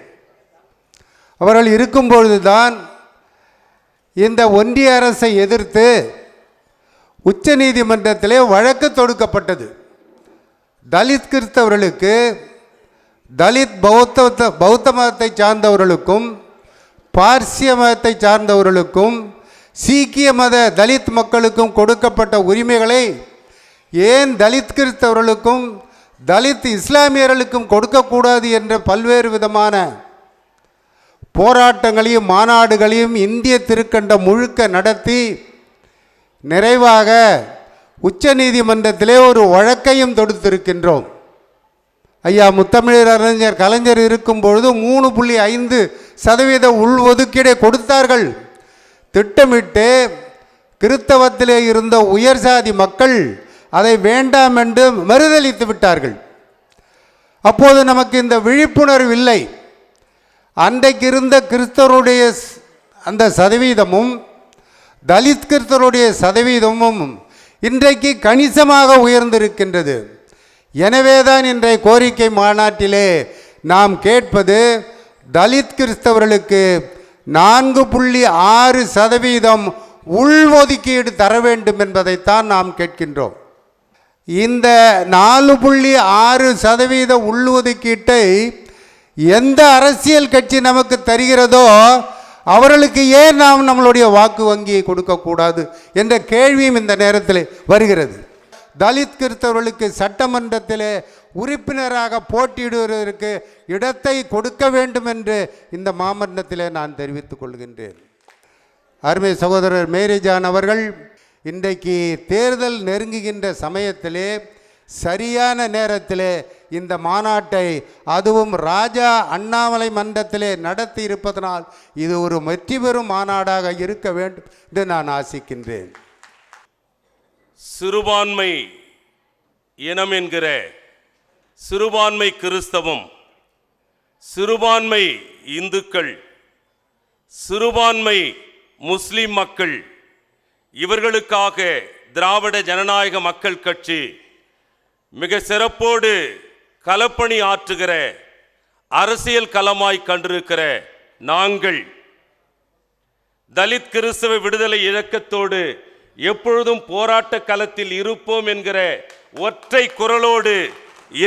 அவர்கள் இருக்கும்பொழுதுதான் இந்த ஒன்றிய அரசை எதிர்த்து உச்ச நீதிமன்றத்திலே வழக்கு தொடுக்கப்பட்டது. தலித் கிறிஸ்தவர்களுக்கு, தலித் பௌத்த மதத்தை சார்ந்தவர்களுக்கும், பார்சிய மதத்தை சார்ந்தவர்களுக்கும், சீக்கிய மத தலித் மக்களுக்கும் கொடுக்கப்பட்ட உரிமைகளை ஏன் தலித் கிறிஸ்தவர்களுக்கும் தலித் இஸ்லாமியர்களுக்கும் கொடுக்கக்கூடாது என்ற பல்வேறு விதமான போராட்டங்களையும் மாநாடுகளையும் இந்திய திருக்கண்டம் முழுக்க நடத்தி நிறைவாக உச்ச நீதிமன்றத்திலே ஒரு வழக்கையும் தொடுத்திருக்கின்றோம். ஐயா முத்தமிழர் அறிஞர் கலைஞர் இருக்கும்பொழுது 3.5% உள்ஒதுக்கீடை கொடுத்தார்கள். திட்டமிட்டு கிறித்தவத்திலே இருந்த உயர் சாதி மக்கள் அதை வேண்டாம் என்று மறுதளித்து விட்டார்கள். அப்போது நமக்கு இந்த விழிப்புணர்வு இல்லை. அன்றைக்கு இருந்த கிறிஸ்தவருடைய அந்த சதவீதமும் தலித் கிறிஸ்தவருடைய சதவீதமும் இன்றைக்கு கணிசமாக உயர்ந்திருக்கின்றது. எனவேதான் இன்றைய கோரிக்கை மாநாட்டிலே நாம் கேட்பது, தலித் கிறிஸ்தவர்களுக்கு 4.6% உள்ஒதுக்கீடு தர வேண்டும் என்பதைத்தான் நாம் கேட்கின்றோம். இந்த 4.6% உள்ஒதுக்கீட்டை எந்த அரசியல் கட்சி நமக்கு தருகிறதோ அவர்களுக்கு ஏன் நாம் நம்மளுடைய வாக்கு வங்கியை கொடுக்கக்கூடாது என்ற கேள்வியும் இந்த நேரத்தில் வருகிறது. தலித் கிறிஸ்தவர்களுக்கு சட்டமன்றத்தில் உறுப்பினராக போட்டியிடுவதற்கு இடத்தை கொடுக்க வேண்டும் என்று இந்த மாமன்றத்தில் நான் தெரிவித்துக் கொள்கின்றேன். அருமை சகோதரர் மேரி ஜான் அவர்கள் இன்றைக்கு தேர்தல் நெருங்குகின்ற சமயத்திலே சரியான நேரத்திலே இந்த மாநாட்டை, அதுவும் ராஜா அண்ணாமலை மன்றத்திலே நடத்தி இருப்பதனால் இது ஒரு வெற்றி பெறும் மாநாடாக இருக்க வேண்டும் என்று நான் ஆசிக்கின்றேன். சிறுபான்மை இனம் என்கிற சிறுபான்மை கிறிஸ்தவம், சிறுபான்மை இந்துக்கள், சிறுபான்மை முஸ்லிம் மக்கள், இவர்களுக்காக திராவிட ஜனநாயக மக்கள் கட்சி மிக சிறப்போடு களப்பணி ஆற்றுகிற அரசியல் களமாய் கண்டிருக்கிற நாங்கள் தலித் கிறிஸ்தவ விடுதலை இயக்கத்தோடு எப்பொழுதும் போராட்ட களத்தில் இருப்போம் என்கிற ஒற்றை குரலோடு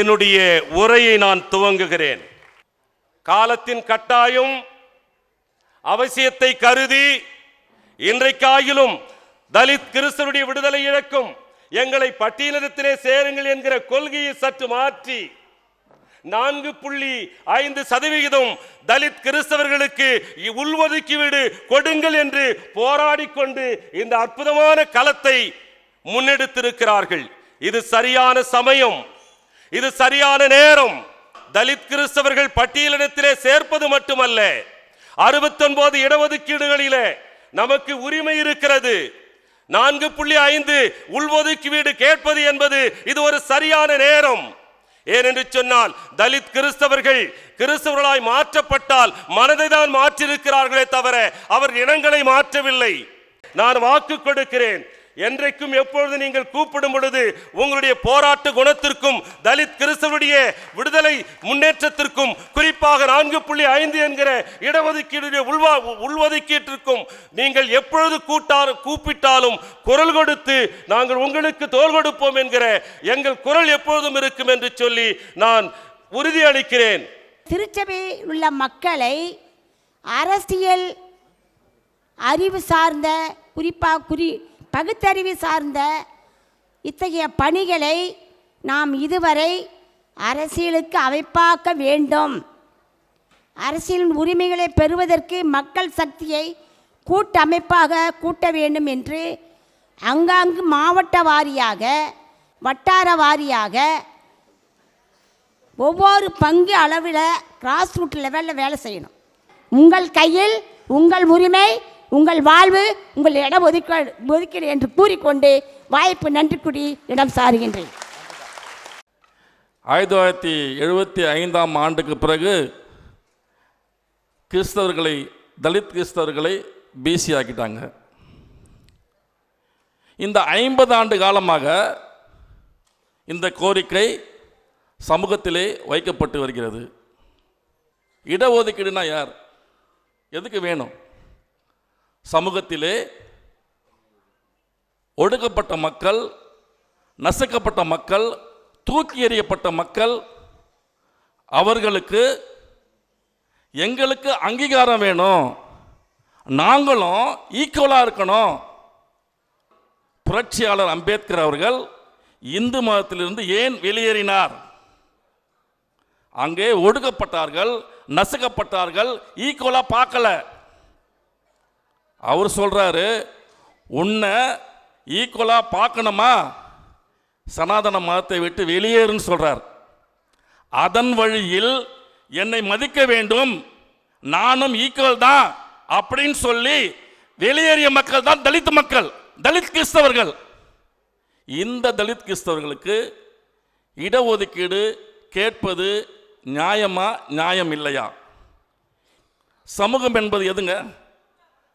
என்னுடைய உரையை நான் துவங்குகிறேன். காலத்தின் கட்டாயம் அவசியத்தை கருதி இன்றைக்காயிலும் தலித் கிறிஸ்தவருடைய விடுதலை இயக்கம் எங்களை பட்டியலிடத்திலே சேருங்கள் என்கிற கொள்கையை சற்று மாற்றி 4.5% தலித் கிறிஸ்தவர்களுக்கு உள்ஒதுக்கீடு கொடுங்கள் என்று போராடிக்கொண்டு இந்த அற்புதமான களத்தை முன்னெடுத்திருக்கிறார்கள். இது சரியான சமயம், இது சரியான நேரம். தலித் கிறிஸ்தவர்கள் பட்டியலிடத்திலே சேர்ப்பது மட்டுமல்ல, 69 இடஒதுக்கீடுகளிலே நமக்கு உரிமை இருக்கிறது. 4.5 உள்ஒதுக்கீடு கேட்பது என்பது இது ஒரு சரியான நேரம். ஏனென்று சொன்னால் தலித் கிறிஸ்தவர்களாய் மாற்றப்பட்டால் மனதை தான் மாற்றிருக்கிறார்களே தவிர அவர் இனங்களை மாற்றவில்லை. நான் வாக்கு கொடுக்கிறேன், என்றைக்கும் எப்பொழுது நீங்கள் கூப்பிடும் பொழுது உங்களுடைய போராட்ட குணத்திற்கும் தலித் கிறிஸ்தவருடைய விடுதலை முன்னேற்றத்திற்கும் குறிப்பாக 4.5 என்கிற இடஒதுக்கீடு உள்ஒதுக்கீட்டிற்கும் நீங்கள் எப்பொழுது கூப்பிட்டாலும் குரல் கொடுத்து நாங்கள் உங்களுக்கு தோள் கொடுப்போம் என்கிற எங்கள் குரல் எப்பொழுதும் இருக்கும் என்று சொல்லி நான் உறுதியளிக்கிறேன். திருச்சபையில் உள்ள மக்களை அரசியல் அறிவு சார்ந்த பகுத்தறிவு சார்ந்த இத்தகைய பணிகளை நாம் இதுவரை அரசியலுக்கு அமைப்பாக்க வேண்டும். அரசியலின் உரிமைகளை பெறுவதற்கு மக்கள் சக்தியை கூட்டமைப்பாக கூட்ட வேண்டும் என்று அங்காங்கு மாவட்ட வாரியாக வட்டார வாரியாக ஒவ்வொரு பங்கு அளவில் கிராஸ் ரூட் லெவலில் வேலை செய்யணும். உங்கள் கையில் உங்கள் உரிமை, உங்கள் வாழ்வு, உங்கள் ஒதுக்கீடு என்று கூறிக்கொண்டு வாய்ப்பு நன்றி கூறி இடம் சாருகின்றேன். 1975ஆம் ஆண்டுக்கு பிறகு தலித் கிறிஸ்தவர்களை பிசி ஆக்கிட்டாங்க. இந்த 50 ஆண்டு காலமாக இந்த கோரிக்கை சமூகத்திலே வைக்கப்பட்டு வருகிறது. இடஒதுக்கீடுனா யார், எதுக்கு வேணும்? சமூகத்திலே ஒடுக்கப்பட்ட மக்கள், நசுக்கப்பட்ட மக்கள், தூக்கி எறியப்பட்ட மக்கள், அவர்களுக்கு எங்களுக்கு அங்கீகாரம் வேணும், நாங்களும் ஈக்குவலாக இருக்கணும். புரட்சியாளர் அம்பேத்கர் அவர்கள் இந்து மதத்திலிருந்து ஏன் வெளியேறினார்? அங்கே ஒடுக்கப்பட்டார்கள், நசுக்கப்பட்டார்கள், ஈக்குவலாக பார்க்கல. அவர் சொல்றாரு, உன்னை ஈக்குவலாக பார்க்கணுமா, சனாதன மதத்தை விட்டு வெளியேறுன்னு சொல்றார். அதன் வழியில் என்னை மதிக்க வேண்டும், நானும் ஈக்குவல் தான் அப்படின்னு சொல்லி வெளியேறிய மக்கள் தான் தலித் மக்கள், தலித் கிறிஸ்தவர்கள். இந்த தலித் கிறிஸ்தவர்களுக்கு இடஒதுக்கீடு கேட்பது நியாயமா, நியாயம் இல்லையா? சமூகம் என்பது எதுங்க?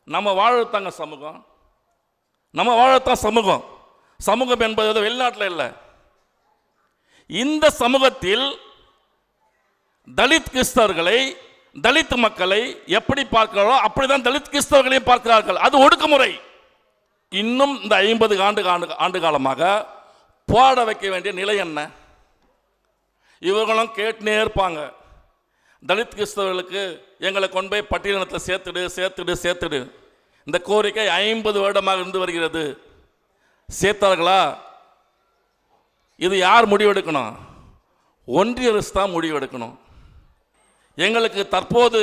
நம்ம வாழத்தாங்க சமூகம், நம்ம வாழத்தான் சமூகம். சமூகம் என்பது வெளிநாட்டில் இல்லை. இந்த சமூகத்தில் தலித் கிறிஸ்தவர்களை, தலித் மக்களை எப்படி பார்க்கிறாரோ அப்படிதான் தலித் கிறிஸ்தவர்களையும் பார்க்கிறார்கள். அது ஒடுக்குமுறை. இன்னும் இந்த 50 ஆண்டு காலமாக போராட வைக்க வேண்டிய நிலை என்ன? இவர்களும் கேட்டுனே இருப்பாங்க, தலித் கிறிஸ்தவர்களுக்கு எங்களை கொண்டு போய் பட்டியலினத்தில் சேர்த்துடு. இந்த கோரிக்கை 50 வருடமாக இருந்து வருகிறது. சேர்த்தார்களா? இது யார் முடிவெடுக்கணும்? ஒன்றிய அரசு தான் முடிவெடுக்கணும். எங்களுக்கு தற்போது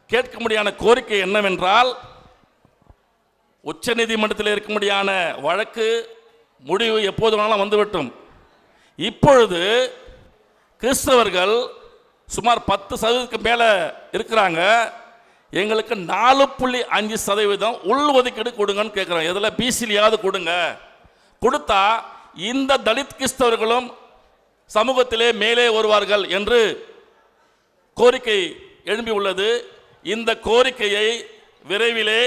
கேட்க முடியாத கோரிக்கை என்னவென்றால், உச்ச நீதிமன்றத்தில் இருக்க முடியாத வழக்கு முடிவு எப்போது வேணாலும் வந்துவிட்டும். இப்பொழுது கிறிஸ்தவர்கள் சுமார் 10% மேலே இருக்கிறாங்க. எங்களுக்கு 4.5% உள்ஒதுக்கீடு கொடுங்கன்னு கேட்குறோம். இதில் பிசிலியாவது கொடுங்க. கொடுத்தா இந்த தலித் கிறிஸ்தவர்களும் சமூகத்திலே மேலே வருவார்கள் என்று கோரிக்கை எழும்பி உள்ளது. இந்த கோரிக்கையை விரைவிலே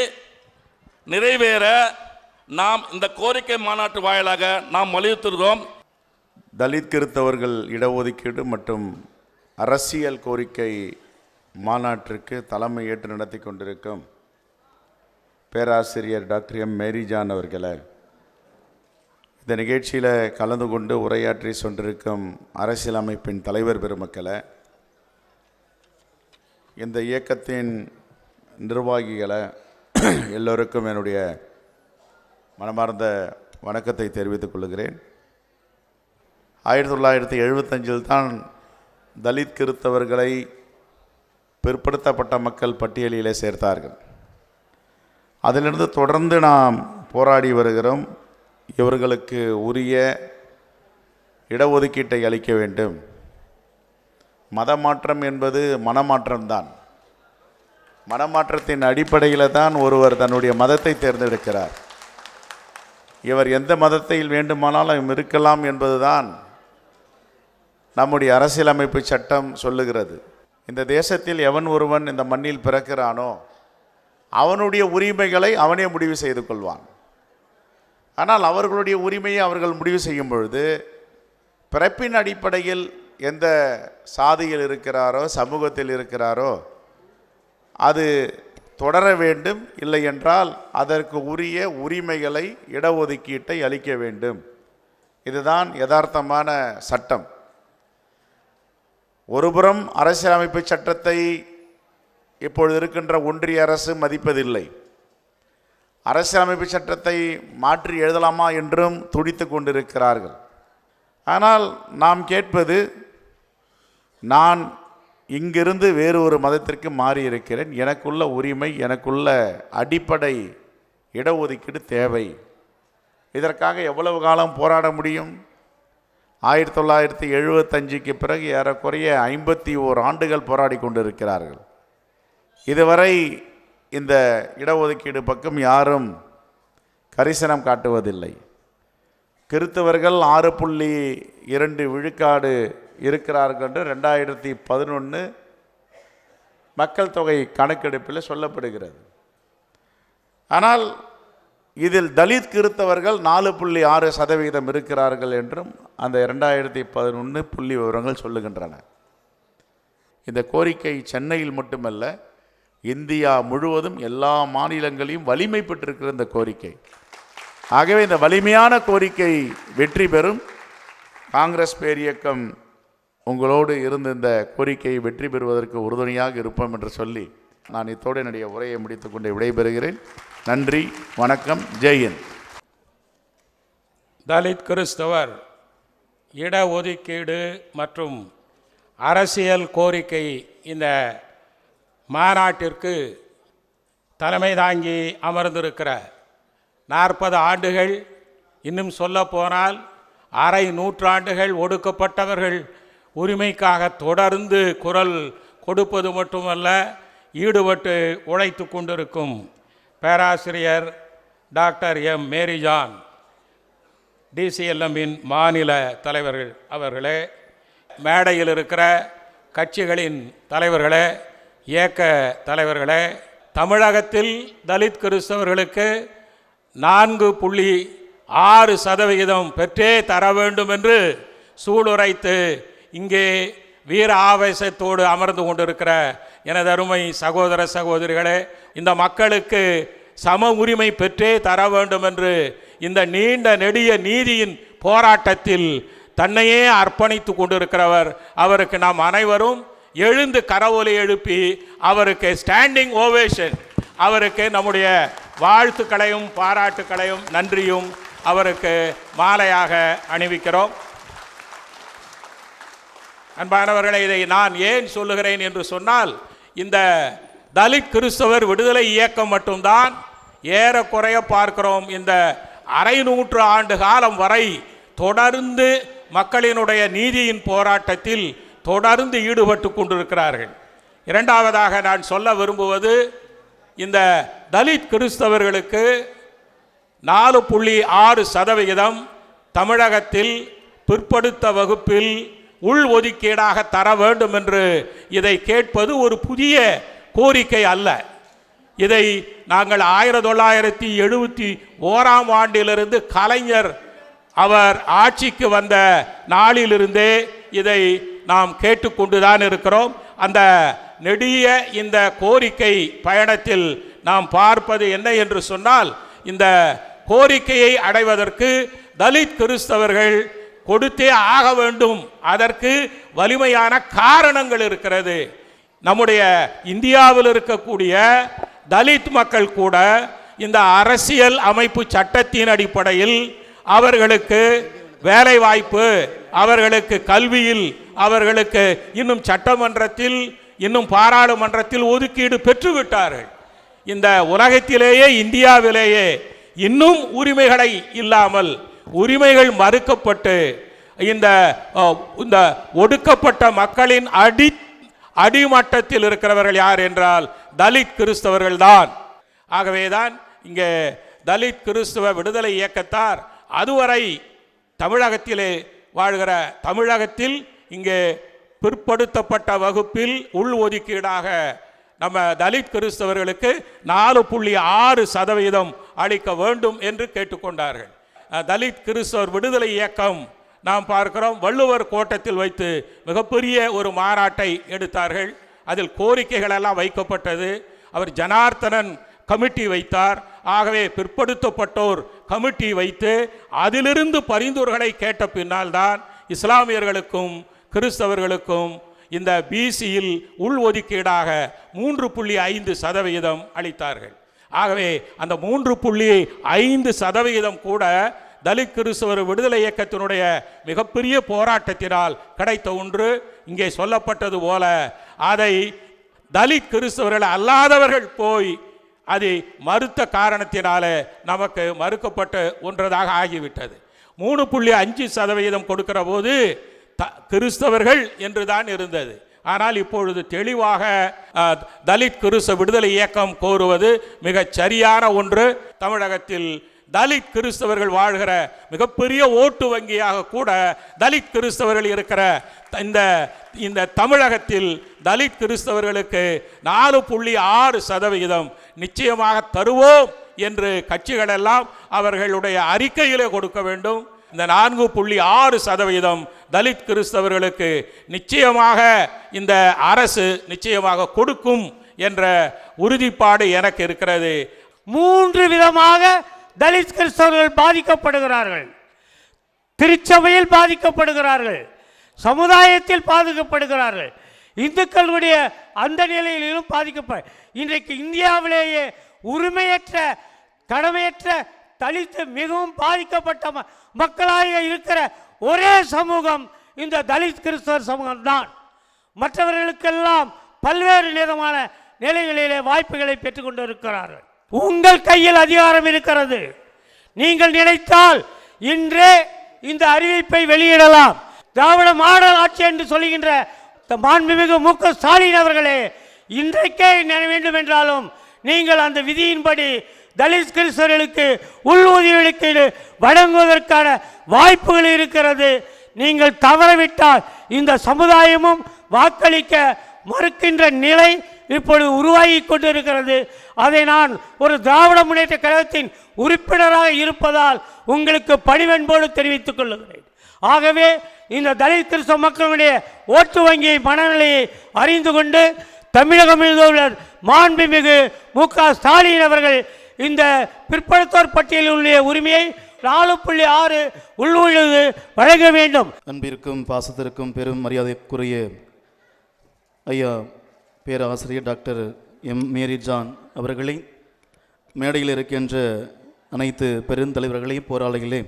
நிறைவேற நாம் இந்த கோரிக்கை மாநாட்டு வாயிலாக நாம் வலியுறுத்துகிறோம். தலித் கிறிஸ்தவர்கள் இடஒதுக்கீடு மற்றும் அரசியல் கோரிக்கை மாநாட்டிற்கு தலைமை ஏற்று நடத்தி கொண்டிருக்கும் பேராசிரியர் டாக்டர் எம் மேரிஜான் அவர்களை, இந்த நிகழ்ச்சியில் கலந்து கொண்டு உரையாற்றி கொண்டிருக்கும் அரசியல் அமைப்பின் தலைவர் பெருமக்களை, இந்த இயக்கத்தின் நிர்வாகிகளை, எல்லோருக்கும் என்னுடைய மனமார்ந்த வணக்கத்தை தெரிவித்துக் கொள்கிறேன். 1975 தான் தலித் கிறிஸ்தவர்களை பிற்படுத்தப்பட்ட மக்கள் பட்டியலிலே சேர்த்தார்கள். அதிலிருந்து தொடர்ந்து நாம் போராடி வருகிறோம். இவர்களுக்கு உரிய இடஒதுக்கீட்டை அளிக்க வேண்டும். மதமாற்றம் என்பது மனமாற்றம்தான். மனமாற்றத்தின் அடிப்படையில் தான் ஒருவர் தன்னுடைய மதத்தை தேர்ந்தெடுக்கிறார். இவர் எந்த மதத்தில் வேண்டுமானாலும் இருக்கலாம் என்பதுதான் நம்முடைய அரசியலமைப்பு சட்டம் சொல்லுகிறது. இந்த தேசத்தில் எவன் ஒருவன் இந்த மண்ணில் பிறக்கிறானோ அவனுடைய உரிமைகளை அவனே முடிவு செய்து கொள்வான். ஆனால் அவர்களுடைய உரிமையை அவர்கள் முடிவு செய்யும் பொழுது பிறப்பின் அடிப்படையில் எந்த சாதியில் இருக்கிறாரோ சமூகத்தில் இருக்கிறாரோ அது தொடர வேண்டும், இல்லை என்றால் அதற்கு உரிய உரிமைகளை இடஒதுக்கீட்டை அளிக்க வேண்டும். இதுதான் யதார்த்தமான சட்டம். ஒருபுறம் அரசியலமைப்பு சட்டத்தை இப்பொழுது இருக்கின்ற ஒன்றிய அரசு மதிப்பதில்லை. அரசியலமைப்பு சட்டத்தை மாற்றி எழுதலாமா என்றும் துடித்து கொண்டிருக்கிறார்கள். ஆனால் நாம் கேட்பது, நான் இங்கிருந்து வேறு ஒரு மதத்திற்கு மாறியிருக்கிறேன், எனக்குள்ள உரிமை, எனக்குள்ள அடிப்படை இடஒதுக்கீடு தேவை. இதற்காக எவ்வளவு காலம் போராட முடியும்? 1975க்கு பிறகு ஏறக்குறைய 51 ஆண்டுகள் போராடி கொண்டிருக்கிறார்கள். இதுவரை இந்த இடஒதுக்கீடு பக்கம் யாரும் கரிசனம் காட்டுவதில்லை. கிறித்தவர்கள் 6.2 விழுக்காடு இருக்கிறார்கள் என்று 2011 மக்கள் தொகை கணக்கெடுப்பில் சொல்லப்படுகிறது. ஆனால் இதில் தலித் கிறித்தவர்கள் 4.6% இருக்கிறார்கள் என்றும் அந்த 2011 புள்ளி விவரங்கள் சொல்லுகின்றன. இந்த கோரிக்கை சென்னையில் மட்டுமல்ல, இந்தியா முழுவதும் எல்லா மாநிலங்களையும் வலிமை பெற்றிருக்கிற இந்த கோரிக்கை. ஆகவே இந்த வலிமையான கோரிக்கை வெற்றி பெறும். காங்கிரஸ் பேரியக்கம் உங்களோடு இருந்து இந்த கோரிக்கையை வெற்றி பெறுவதற்கு உறுதுணையாக இருப்போம் என்று சொல்லி நான் இத்தோடு என்னுடைய உரையை முடித்துக்கொண்டு விடைபெறுகிறேன். நன்றி, வணக்கம், ஜெயன். தலித் கிறிஸ்தவர் இடஒதுக்கீடு மற்றும் அரசியல் கோரிக்கை இந்த மாநாட்டிற்கு தலைமை தாங்கி அமர்ந்திருக்கிற 40 ஆண்டுகள், இன்னும் சொல்ல போனால் அரை நூற்றாண்டுகள் ஒடுக்கப்பட்டவர்கள் உரிமைக்காக தொடர்ந்து குரல் கொடுப்பது மட்டுமல்ல, ஈடுபட்டு உழைத்து கொண்டிருக்கும் பேராசிரியர் டாக்டர் எம் மேரிஜான், டிசிஎல்எம்மின் மாநில தலைவர்கள் அவர்களே, மேடையில் இருக்கிற கட்சிகளின் தலைவர்களே, இயக்க தலைவர்களே, தமிழகத்தில் தலித் கிறிஸ்தவர்களுக்கு 4.6% பெற்றே தர வேண்டும் என்று சூளுரைத்து இங்கே வீர ஆவேசத்தோடு அமர்ந்து கொண்டிருக்கிற எனது அருமை சகோதர சகோதரிகளே, இந்த மக்களுக்கு சம உரிமை பெற்றே தர வேண்டும் என்று இந்த நீண்ட நெடிய நீதியின் போராட்டத்தில் தன்னையே அர்ப்பணித்து கொண்டிருக்கிறவர், அவருக்கு நாம் அனைவரும் எழுந்து கரவொலி எழுப்பி அவருக்கு ஸ்டாண்டிங் ஓவேஷன், அவருக்கு நம்முடைய வாழ்த்துக்களையும் பாராட்டுக்களையும் நன்றியும் அவருக்கு மாலையாக அணிவிக்கிறோம். அன்பானவர்களை, இதை நான் ஏன் சொல்லுகிறேன் என்று சொன்னால், இந்த தலித் கிறிஸ்தவர் விடுதலை இயக்கம் மட்டும்தான் ஏறக்குறைய பார்க்கிறோம் இந்த அரை நூற்று ஆண்டு காலம் வரை தொடர்ந்து மக்களினுடைய நீதியின் போராட்டத்தில் தொடர்ந்து ஈடுபட்டு கொண்டிருக்கிறார்கள். இரண்டாவதாக நான் சொல்ல விரும்புவது, இந்த தலித் கிறிஸ்தவர்களுக்கு 4.6% தமிழகத்தில் பிற்படுத்த வகுப்பில் உள் ஒதுக்கீடாக தர வேண்டும் என்று இதை கேட்பது ஒரு புதிய கோரிக்கை அல்ல. இதை நாங்கள் 1971ஆம் ஆண்டிலிருந்து கலைஞர் அவர் ஆட்சிக்கு வந்த நாளிலிருந்தே இதை நாம் கேட்டுக்கொண்டுதான் இருக்கிறோம். அந்த நெடிய இந்த கோரிக்கை பயணத்தில் நாம் பார்ப்பது என்ன என்று சொன்னால், இந்த கோரிக்கையை அடைவதற்கு தலித் கிறிஸ்தவர்கள் கொடுத்தே ஆக வேண்டும். அதற்கு வலிமையான காரணங்கள் இருக்கிறது. நம்முடைய இந்தியாவில் இருக்கக்கூடிய தலித் மக்கள் கூட இந்த அரசியல் அமைப்பு சட்டத்தின் அடிப்படையில் அவர்களுக்கு வேலை வாய்ப்பு, அவர்களுக்கு கல்வியில், அவர்களுக்கு இன்னும் சட்டமன்றத்தில், இன்னும் பாராளுமன்றத்தில் ஒதுக்கீடு பெற்றுவிட்டார்கள். இந்த உலகத்திலேயே இந்தியாவிலேயே இன்னும் உரிமைகளை இல்லாமல், உரிமைகள் மறுக்கப்பட்டு இந்த ஒடுக்கப்பட்ட மக்களின் அடிமட்டத்தில் இருக்கிறவர்கள் யார் என்றால் தலித் கிறிஸ்தவர்கள் தான். ஆகவேதான் இங்கே தலித் கிறிஸ்தவ விடுதலை இயக்கத்தார் அதுவரை தமிழகத்திலே வாழ்கிற, தமிழகத்தில் இங்கே பிற்படுத்தப்பட்ட வகுப்பில் உள் ஒதுக்கீடாக நம்ம தலித் கிறிஸ்தவர்களுக்கு 4.6% அளிக்க வேண்டும் என்று கேட்டுக்கொண்டார்கள். தலித் கிறிஸ்தவர் விடுதலை இயக்கம் நாம் பார்க்கிறோம், வள்ளுவர் கோட்டத்தில் வைத்து மிகப்பெரிய ஒரு மாநாட்டை எடுத்தார்கள். அதில் கோரிக்கைகள் எல்லாம் வைக்கப்பட்டது. அவர் ஜனார்த்தனன் கமிட்டி வைத்தார். ஆகவே பிற்படுத்தப்பட்டோர் கமிட்டி வைத்து அதிலிருந்து பரிந்துரைகளை கேட்ட பின்னால் தான் இஸ்லாமியர்களுக்கும் கிறிஸ்தவர்களுக்கும் இந்த பிசியில் உள் ஒதுக்கீடாக 3.5% அளித்தார்கள். ஆகவே அந்த 3.5% கூட தலித் கிறிஸ்தவர் விடுதலை இயக்கத்தினுடைய மிகப்பெரிய போராட்டத்தினால் கிடைத்த ஒன்று. இங்கே சொல்லப்பட்டது போல அதை தலித் கிறிஸ்தவர்கள் அல்லாதவர்கள் போய் அதை மறுத்த காரணத்தினால நமக்கு மறுக்கப்பட்ட ஒன்றதாக ஆகிவிட்டது. 3.5% கொடுக்கிற போது கிறிஸ்தவர்கள் என்று தான் இருந்தது. ஆனால் இப்பொழுது தெளிவாக தலித் கிறிஸ்தவ விடுதலை இயக்கம் கோருவது மிகச் சரியான ஒன்று. தமிழகத்தில் தலித் கிறிஸ்தவர்கள் வாழ்கிற மிகப்பெரிய ஓட்டு வங்கியாக கூட தலித் கிறிஸ்தவர்கள் இருக்கிற இந்த தமிழகத்தில் தலித் கிறிஸ்தவர்களுக்கு 4.6% நிச்சயமாக தருவோம் என்று கட்சிகளெல்லாம் அவர்களுடைய அறிக்கையிலே கொடுக்க வேண்டும். இந்த 4.6% தலித் கிறிஸ்தவர்களுக்கு நிச்சயமாக இந்த அரசு நிச்சயமாக கொடுக்கும் என்ற உறுதிப்பாடு எனக்கு இருக்கிறது. 3 விதமாக தலித் கிறிஸ்தவர்கள் பாதிக்கப்படுகிறார்கள். திருச்சபையில் பாதிக்கப்படுகிறார்கள், சமுதாயத்தில் பாதிக்கப்படுகிறார்கள், இந்துக்களுடைய அந்த நிலையிலும் இன்றைக்கு இந்தியாவிலேயே உரிமையற்ற கடமையற்ற தலித்து மிகவும் பாதிக்கப்பட்ட மக்களாக இருக்கிற ஒரே சமூகம் இந்த தலித் கிறிஸ்தவர் சமூகம் தான். மற்றவர்களுக்கெல்லாம் பல்வேறு விதமான நிலைகளிலே வாய்ப்புகளை பெற்றுக்கொண்டு இருக்கிறார்கள். உங்கள் கையில் அதிகாரம் இருக்கிறது. நீங்கள் நினைத்தால் இன்றே இந்த அறிவிப்பை வெளியிடலாம். திராவிட மாடல் ஆட்சி என்று சொல்லுகின்ற மாண்புமிகு மு க ஸ்டாலின் அவர்களே, இன்றைக்கே வேண்டும் என்றாலும் நீங்கள் அந்த விதியின்படி தலித் கிறிஸ்தவர்களுக்கு உள்ஒதுக்கீடு வழங்குவதற்கான வாய்ப்புகள் இருக்கிறது. நீங்கள் தவறவிட்டால் இந்த சமுதாயமும் வாக்களிக்க மறுக்கின்ற நிலை இப்பொழுது உருவாகி கொண்டிருக்கிறது. அதை நான் ஒரு திராவிட முன்னேற்ற கழகத்தின் உறுப்பினராக இருப்பதால் உங்களுக்கு பணிவன்போடு தெரிவித்துக் கொள்கிறேன். ஆகவே இந்த தலித் கிறிஸ்தவ மக்களுடைய ஓட்டு வங்கியை மனநிலையை அறிந்து கொண்டு தமிழக முதல்வர் மாண்புமிகு மு க ஸ்டாலின் அவர்கள் இந்த பிற்படுத்தோர் பட்டியலில் உள்ள உரிமையை 4.6 உள்ஒதுக்கீடு வழங்க வேண்டும். அன்பிற்கும் பாசத்திற்கும் பெரும் மரியாதைக்குரிய ஐயா பேராசிரியர் டாக்டர் எம் மேரி ஜான் அவர்களை, மேடையில் இருக்கின்ற அனைத்து பெருந்தலைவர்களே, போராளிகளே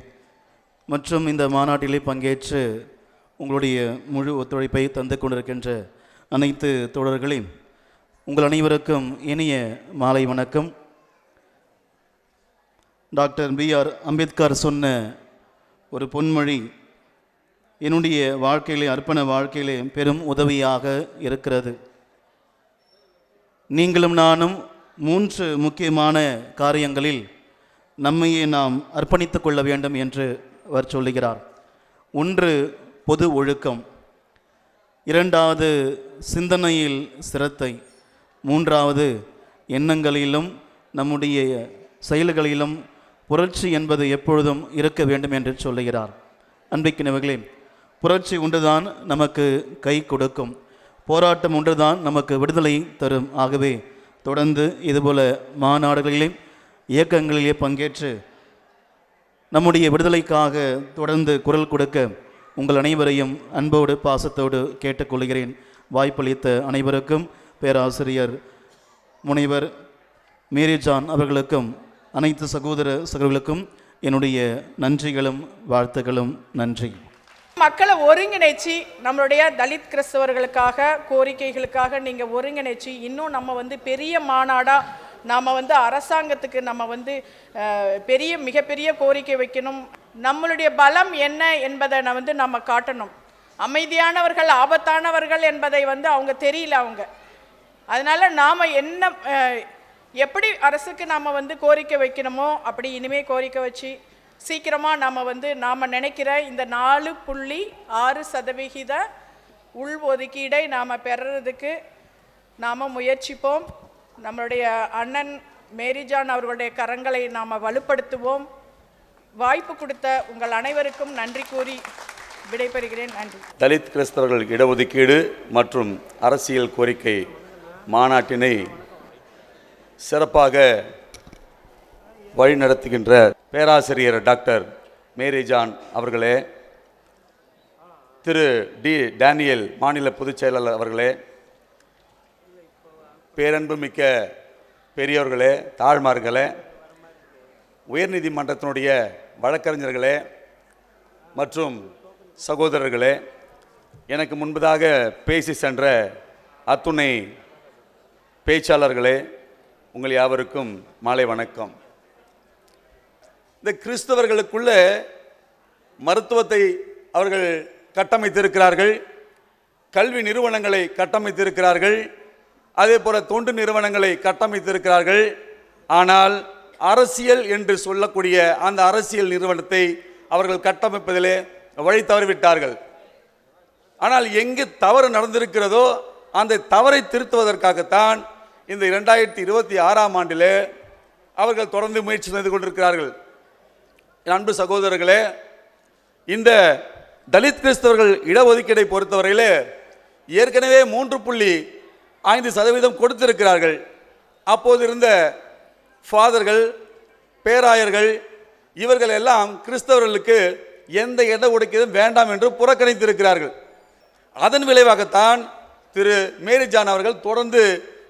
மற்றும் இந்த மாநாட்டிலே பங்கேற்று உங்களுடைய முழு ஒத்துழைப்பை தந்து கொண்டிருக்கின்ற அனைத்து தோழர்களே, உங்கள் அனைவருக்கும் இனிய மாலை வணக்கம். Doctor B.R. அம்பேத்கர் சொன்ன ஒரு பொன்மொழி என்னுடைய வாழ்க்கையிலே, அர்ப்பண வாழ்க்கையிலே பெரும் உதவியாக இருக்கிறது. நீங்களும் நானும் 3 முக்கியமான காரியங்களில் நம்மையே நாம் அர்ப்பணித்து கொள்ள வேண்டும் என்று அவர் சொல்லுகிறார். 1 பொது ஒழுக்கம், 2வது சிந்தனையில் சிரத்தை, 3வது எண்ணங்களிலும் நம்முடைய செயல்களிலும் புரட்சி என்பது எப்பொழுதும் இருக்க வேண்டும் என்று சொல்லுகிறார். அன்பிற்கினவர்களே, புரட்சி ஒன்றுதான் நமக்கு கை கொடுக்கும், போராட்டம் ஒன்றுதான் நமக்கு விடுதலை தரும். ஆகவே தொடர்ந்து இதுபோல மாநாடுகளிலே, இயக்கங்களிலே பங்கேற்று நம்முடைய விடுதலைக்காக தொடர்ந்து குரல் கொடுக்க உங்கள் அனைவரையும் அன்போடு பாசத்தோடு கேட்டுக்கொள்கிறேன். வாய்ப்பளித்த அனைவருக்கும், பேராசிரியர் முனைவர் மேரி ஜான் அவர்களுக்கும், அனைத்து சகோதர சகோதரர்களுக்கும் என்னுடைய நன்றிகளும் வாழ்த்துக்களும். நன்றி. மக்களை ஒருங்கிணைச்சி நம்மளுடைய தலித் கிறிஸ்தவர்களுக்காக கோரிக்கைகளுக்காக நீங்கள் ஒருங்கிணைச்சி இன்னும் நம்ம பெரிய மாநாடாக நாம் அரசாங்கத்துக்கு நம்ம மிகப்பெரிய கோரிக்கை வைக்கணும். நம்மளுடைய பலம் என்ன என்பதை நம்ம காட்டணும். அமைதியானவர்கள் ஆபத்தானவர்கள் என்பதை அவங்க தெரியல அவங்க. அதனால் நாம் எப்படி அரசுக்கு நாம் கோரிக்கை வைக்கணுமோ அப்படி இனிமேல் கோரிக்கை வச்சு சீக்கிரமாக நாம் நாம் நினைக்கிற இந்த 4.6% உள் ஒதுக்கீடை நாம் பெறுறதுக்கு நாம் முயற்சிப்போம். நம்மளுடைய அண்ணன் மேரிஜான் அவர்களுடைய கரங்களை நாம் வலுப்படுத்துவோம். வாய்ப்பு கொடுத்த உங்கள் அனைவருக்கும் நன்றி கூறி விடைபெறுகிறேன். நன்றி. தலித் கிறிஸ்தவர்கள் இடஒதுக்கீடு மற்றும் அரசியல் கோரிக்கை மாநாட்டினை சிறப்பாக வழிநடத்துகின்ற பேராசிரியர் டாக்டர் மேரிஜான் அவர்களே, திரு டேனியல் மாநில பொதுச் செயலாளர் அவர்களே, பேரன்புமிக்க பெரியவர்களே, தாழ்மார்களே, உயர்நீதிமன்றத்தினுடைய வழக்கறிஞர்களே மற்றும் சகோதரர்களே, எனக்கு முன்பதாக பேசி சென்ற அத்துணை பேச்சாளர்களே, உங்கள் யாவருக்கும் மாலை வணக்கம். இந்த கிறிஸ்தவர்களுக்குள்ள மருத்துவத்தை அவர்கள் கட்டமைத்திருக்கிறார்கள், கல்வி நிறுவனங்களை கட்டமைத்திருக்கிறார்கள், அதே போல தொண்டு நிறுவனங்களை கட்டமைத்திருக்கிறார்கள். ஆனால் அரசியல் என்று சொல்லக்கூடிய அந்த அரசியல் நிறுவனத்தை அவர்கள் கட்டமைப்பதிலே வழி தவறிவிட்டார்கள். ஆனால் எங்கு தவறு நடந்திருக்கிறதோ அந்த தவறை திருத்துவதற்காகத்தான் இந்த 2026ஆம் ஆண்டிலே அவர்கள் தொடர்ந்து முயற்சி செய்து கொண்டிருக்கிறார்கள். அன்பு சகோதரர்களே, இந்த தலித் கிறிஸ்தவர்கள் இடஒதுக்கீடை பொறுத்தவரையிலே ஏற்கனவே 3.5% கொடுத்திருக்கிறார்கள். அப்போது இருந்த ஃபாதர்கள், பேராயர்கள் இவர்கள் எல்லாம் கிறிஸ்தவர்களுக்கு எந்த இடஒதுக்கீடும் வேண்டாம் என்று புறக்கணித்திருக்கிறார்கள். அதன் விளைவாகத்தான் திரு மேரிஜான் அவர்கள் தொடர்ந்து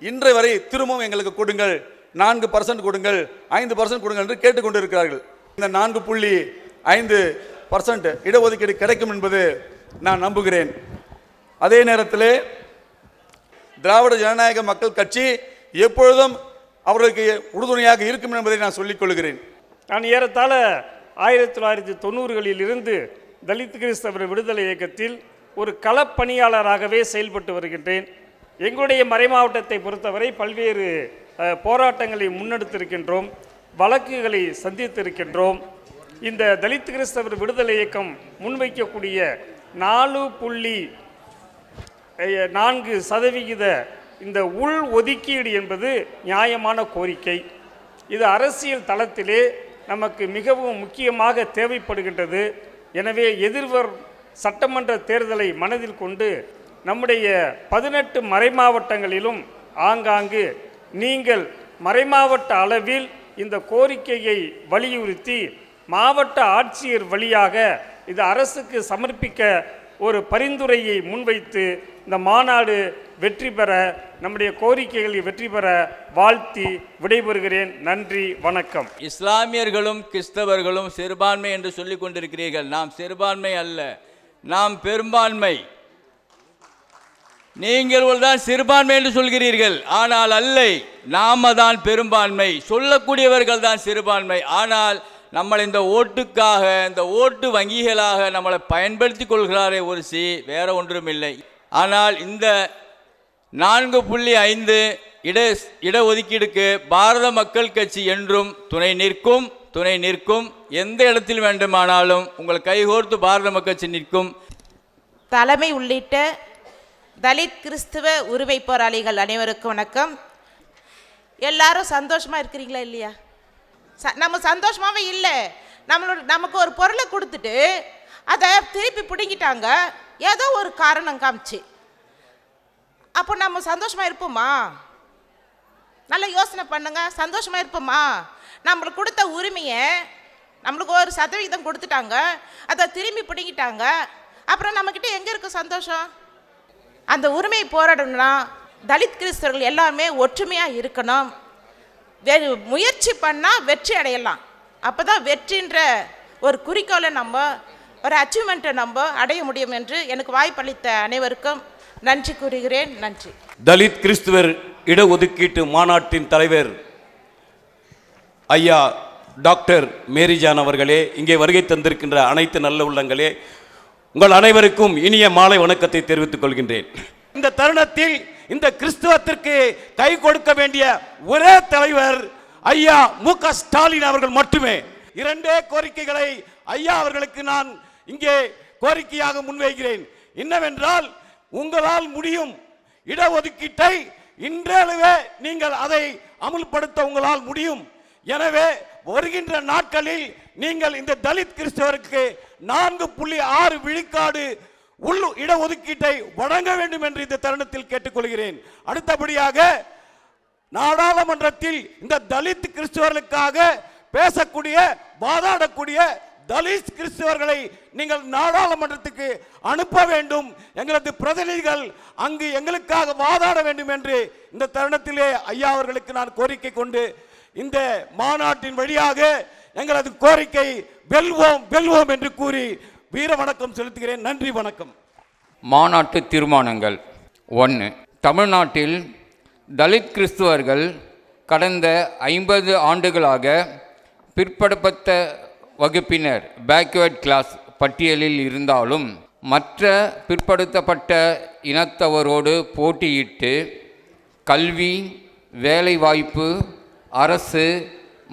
இன்றை வரை திரும்பவும் எங்களுக்கு கொடுங்கள், 4% கொடுங்கள், 5% கொடுங்கள் என்று கேட்டுக்கொண்டிருக்கிறார்கள். இந்த 4.5% இடஒதுக்கீடு கிடைக்கும் என்பது நான் நம்புகிறேன். அதே நேரத்தில் திராவிட ஜனநாயக மக்கள் கட்சி எப்பொழுதும் அவர்களுக்கு உறுதுணையாக இருக்கும் என்பதை நான் சொல்லிக் கொள்கிறேன். நான் ஏறத்தாழ 1990களில் இருந்து தலித் கிறிஸ்தவர் விடுதலை இயக்கத்தில் ஒரு களப்பணியாளராகவே செயல்பட்டு வருகின்றேன். எங்களுடைய மறைமாவட்டத்தை பொறுத்தவரை பல்வேறு போராட்டங்களை முன்னெடுத்திருக்கின்றோம், வழக்குகளை சந்தித்திருக்கின்றோம். இந்த தலித் கிறிஸ்தவர் விடுதலை இயக்கம் முன்வைக்கக்கூடிய 4.4% இந்த உள் ஒதுக்கீடு என்பது நியாயமான கோரிக்கை. இது அரசியல் தளத்திலே நமக்கு மிகவும் முக்கியமாக தேவைப்படுகின்றது. எனவே எதிர்வரும் சட்டமன்ற தேர்தலை மனதில் கொண்டு நம்முடைய 18 மறைமாவட்டங்களிலும் ஆங்காங்கு நீங்கள் மறைமாவட்ட அளவில் இந்த கோரிக்கையை வலியுறுத்தி மாவட்ட ஆட்சியர் வழியாக இது அரசுக்கு சமர்ப்பிக்க ஒரு பரிந்துரையை முன்வைத்து இந்த மாநாடு வெற்றி பெற, நம்முடைய கோரிக்கைகளை வெற்றி பெற வாழ்த்தி விடைபெறுகிறேன். நன்றி, வணக்கம். இஸ்லாமியர்களும் கிறிஸ்தவர்களும் சிறுபான்மை என்று சொல்லிக் கொண்டிருக்கிறீர்கள். நாம் சிறுபான்மை அல்ல, நாம் பெரும்பான்மை. நீங்கள் தான் சிறுபான்மை என்று சொல்கிறீர்கள், ஆனால் அல்லை, நாம தான் பெரும்பான்மை. சொல்லக்கூடியவர்கள் தான் சிறுபான்மை. ஆனால் நம்மளை இந்த ஓட்டுக்காக, இந்த ஓட்டு வங்கிகளாக நம்மளை பயன்படுத்தி கொள்கிறாரே ஒரு வேற ஒன்றும் இல்லை. ஆனால் இந்த 4.5 இடஒதுக்கீடுக்கு பாரத மக்கள் கட்சி என்றும் துணை நிற்கும். எந்த இடத்தில் வேண்டுமானாலும் உங்கள் கைகோர்த்து பாரத மக்கள் கட்சி நிற்கும். தலைமை உள்ளிட்ட தலித் கிறிஸ்துவ உரிமை போராளிகள் அனைவருக்கும் வணக்கம். எல்லாரும் சந்தோஷமாக இருக்கிறீங்களா இல்லையா? நம்ம சந்தோஷமாகவே இல்லை. நமக்கு ஒரு பொருளை கொடுத்துட்டு அதை திருப்பி பிடுங்கிட்டாங்க, ஏதோ ஒரு காரணம் காமிச்சு. அப்போ நம்ம சந்தோஷமாக இருப்போமா? நல்லா யோசனை பண்ணுங்க. சந்தோஷமாக இருப்போமா? நம்மளுக்கு கொடுத்த உரிமையை நம்மளுக்கு 1% கொடுத்துட்டாங்க, அதை திரும்பி பிடுங்கிட்டாங்க. அப்புறம் நம்மக்கிட்ட எங்கே இருக்குது சந்தோஷம்? அந்த உரிமையை போராடணும்னா தலித் கிறிஸ்தவர்கள் எல்லாமே ஒற்றுமையாக இருக்கணும். முயற்சி பண்ணால் வெற்றி அடையலாம். அப்போ தான் வெற்றின்ற ஒரு குறிக்கோளை நம்ம, ஒரு அச்சீவ்மெண்ட்டை நம்ம அடைய முடியும் என்று எனக்கு வாய்ப்பளித்த அனைவருக்கும் நன்றி கூறுகிறேன். நன்றி. தலித் கிறிஸ்துவர் இடஒதுக்கீட்டு மாநாட்டின் தலைவர் ஐயா டாக்டர் மேரிஜான் அவர்களே, இங்கே வருகை தந்திருக்கின்ற அனைத்து நல்ல உள்ளங்களே, உங்கள் அனைவருக்கும் இனிய மாலை வணக்கத்தை தெரிவித்துக் கொள்கின்றேன். இந்த தருணத்தில் இந்த கிறிஸ்துவத்திற்கு கை கொடுக்க வேண்டிய ஒரே தலைவர் ஐயா மு.க. ஸ்டாலின் அவர்கள் மட்டுமே. 2 கோரிக்கைகளை ஐயா அவர்களுக்கு நான் இங்கே கோரிக்கையாக முன்வைக்கிறேன். என்னவென்றால், உங்களால் முடியும். இடஒதுக்கீட்டை இன்றளவே நீங்கள் அதை அமுல்படுத்த உங்களால் முடியும். எனவே வருகின்ற நாட்களில் நீங்கள் இந்த தலித் கிறிஸ்தவருக்கு 4.6 விழுக்காடு உள் இடஒதுக்கீட்டை வழங்க வேண்டும் என்று இந்த தருணத்தில் கேட்டுக்கொள்கிறேன். அடுத்தபடியாக நாடாளுமன்றத்தில் இந்த தலித் கிறிஸ்தவர்களுக்காக பேசக்கூடிய வாதாடக்கூடிய தலித் கிறிஸ்தவர்களை நீங்கள் நாடாளுமன்றத்துக்கு அனுப்ப வேண்டும். எங்களது பிரதிநிதிகள் அங்கு எங்களுக்காக வாதாட வேண்டும் என்று இந்த தருணத்திலே ஐயா அவர்களுக்கு நான் கோரிக்கை கொண்டு இந்த மாநாட்டின் வழியாக எங்களது கோரிக்கை வெல்வோம் வெல்வோம் என்று கூறி வீர வணக்கம் செலுத்துகிறேன். நன்றி, வணக்கம். மாநாட்டு தீர்மானங்கள். 1. தமிழ்நாட்டில் தலித் கிறிஸ்துவர்கள் கடந்த 50 ஆண்டுகளாக பிற்படுத்தப்பட்ட வகுப்பினர் பேக்வேர்ட் கிளாஸ் பட்டியலில் இருந்தாலும் மற்ற பிற்படுத்தப்பட்ட இனத்தவரோடு போட்டியிட்டு கல்வி, வேலைவாய்ப்பு, அரசு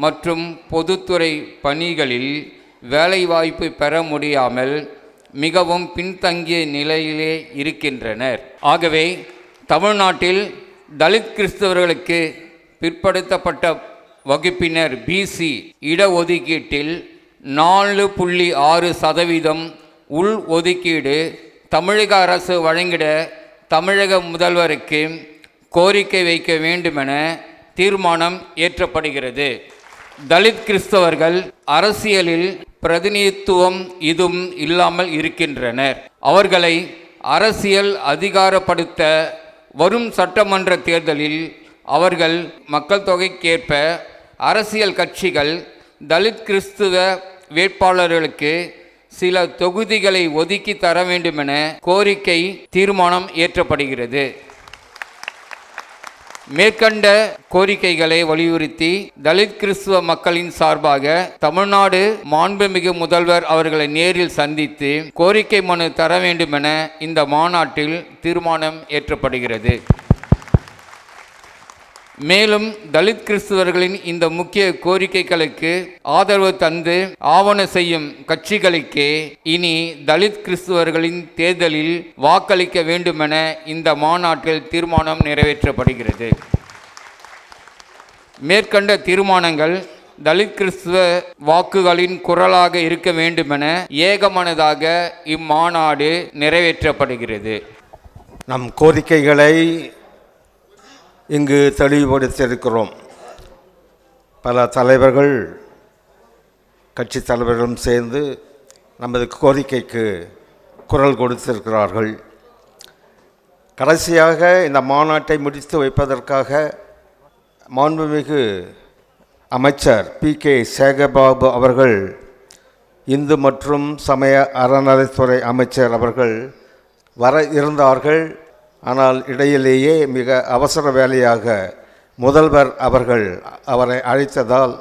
மற்றும் பொதுத்துறை பணிகளில் வேலைவாய்ப்பு பெற முடியாமல் மிகவும் பின்தங்கிய நிலையிலே இருக்கின்றனர். ஆகவே தமிழ்நாட்டில் தலித் கிறிஸ்தவர்களுக்கு பிற்படுத்தப்பட்ட வகுப்பினர் பிசி இடஒதுக்கீட்டில் 4.6% உள் ஒதுக்கீடு தமிழக அரசு வழங்கிட தமிழக முதல்வருக்கு கோரிக்கை வைக்க வேண்டுமென தீர்மானம் ஏற்றப்படுகிறது. தலித் கிறிஸ்தவர்கள் அரசியலில் பிரதிநிதித்துவம் இதுவும் இல்லாமல் இருக்கின்றனர். அவர்களை அரசியல் அதிகாரப்படுத்த வரும் சட்டமன்ற தேர்தலில் அவர்கள் மக்கள் தொகைக்கேற்ப அரசியல் கட்சிகள் தலித் கிறிஸ்துவ வேட்பாளர்களுக்கு சில தொகுதிகளை ஒதுக்கி தர வேண்டுமென கோரிக்கை தீர்மானம் ஏற்றப்படுகிறது. மேற்கண்ட கோரிக்கைகளை வலியுறுத்தி தலித் கிறிஸ்துவ மக்களின் சார்பாக தமிழ்நாடு மாண்புமிகு முதல்வர் அவர்களை நேரில் சந்தித்து கோரிக்கை மனு தர வேண்டுமென இந்த மாநாட்டில் தீர்மானம் ஏற்றப்படுகிறது. மேலும் தலித் கிறிஸ்துவர்களின் இந்த முக்கிய கோரிக்கைகளுக்கு ஆதரவு தந்து ஆவண செய்யும் கட்சிகளுக்கே இனி தலித் கிறிஸ்துவர்களின் தேர்தலில் வாக்களிக்க வேண்டுமென இந்த மாநாட்டில் தீர்மானம் நிறைவேற்றப்படுகிறது. மேற்கண்ட தீர்மானங்கள் தலித் கிறிஸ்துவ வாக்குகளின் குரலாக இருக்க வேண்டுமென ஏகமனதாக இம்மாநாடு நிறைவேற்றப்படுகிறது. நம் கோரிக்கைகளை இங்கு தெளிவுபடுத்தியிருக்கிறோம். பல தலைவர்கள், கட்சி தலைவர்களும் சேர்ந்து நமது கோரிக்கைக்கு குரல் கொடுத்திருக்கிறார்கள். கடைசியாக இந்த மாநாட்டை முடித்து வைப்பதற்காக மாண்புமிகு அமைச்சர் PK சேகர்பாபு அவர்கள், இந்து மற்றும் சமய அறநிலைத்துறை அமைச்சர் அவர்கள் வர இருந்தார்கள். ஆனால் இடையிலேயே மிக அவசர வேலையாக முதல்வர் அவர்கள் அவரை அழைத்ததால்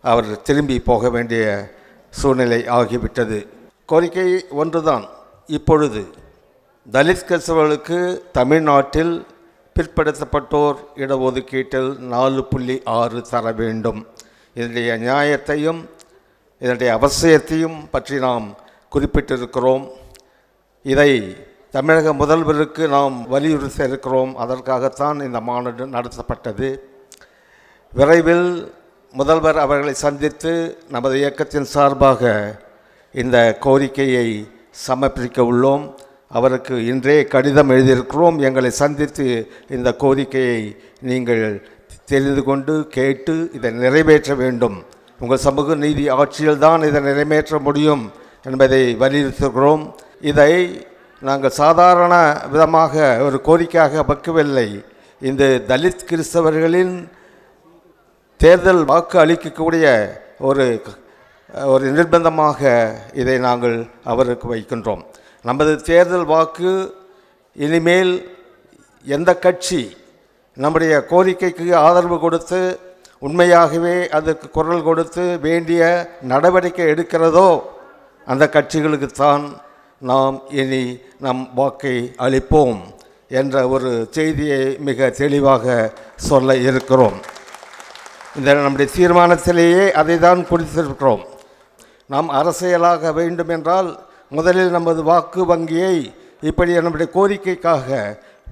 அவர் திரும்பி போக வேண்டிய சூழ்நிலை ஆகிவிட்டது. கோரிக்கை ஒன்றுதான். இப்பொழுது தலித் கிறிஸ்தவர்களுக்கு தமிழ்நாட்டில் பிற்படுத்தப்பட்டோர் இடஒதுக்கீட்டில் 4.6 தர வேண்டும். இதனுடைய நியாயத்தையும் இதனுடைய அவசியத்தையும் பற்றி நாம் குறிப்பிட்டிருக்கிறோம். இதை தமிழக முதல்வருக்கு நாம் வலியுறுத்த இருக்கிறோம். அதற்காகத்தான் இந்த மாநாடு நடத்தப்பட்டது. விரைவில் முதல்வர் அவர்களை சந்தித்து நமது இயக்கத்தின் சார்பாக இந்த கோரிக்கையை சமர்ப்பிக்க உள்ளோம். அவருக்கு இன்றே கடிதம் எழுதியிருக்கிறோம். எங்களை சந்தித்து இந்த கோரிக்கையை நீங்கள் தெரிந்து கொண்டு கேட்டு இதை நிறைவேற்ற வேண்டும். உங்கள் சமூக நீதி ஆட்சியில்தான் இதை நிறைவேற்ற முடியும் என்பதை வலியுறுத்துகிறோம். இதை நாங்கள் சாதாரண விதமாக ஒரு கோரிக்கையாக வைக்கவில்லை. இந்த தலித் கிறிஸ்தவர்களின் தேர்தல் வாக்கு அளிக்கக்கூடிய ஒரு நிர்பந்தமாக இதை நாங்கள் அவருக்கு வைக்கின்றோம். நமது தேர்தல் வாக்கு இனிமேல் எந்த கட்சி நம்முடைய கோரிக்கைக்கு ஆதரவு கொடுத்து உண்மையாகவே அதற்கு குரல் கொடுத்து வேண்டிய நடவடிக்கை எடுக்கிறதோ அந்த கட்சிகளுக்குத்தான் நாம் இனி நம் வாக்கை அளிப்போம் என்ற ஒரு செய்தியை மிக தெளிவாக சொல்ல இருக்கிறோம். இந்த நம்முடைய தீர்மானத்திலேயே அதை தான் குறித்திருக்கிறோம். நாம் அரசியலாக வேண்டும் என்றால் முதலில் நமது வாக்கு வங்கியை இப்படி நம்முடைய கோரிக்கைக்காக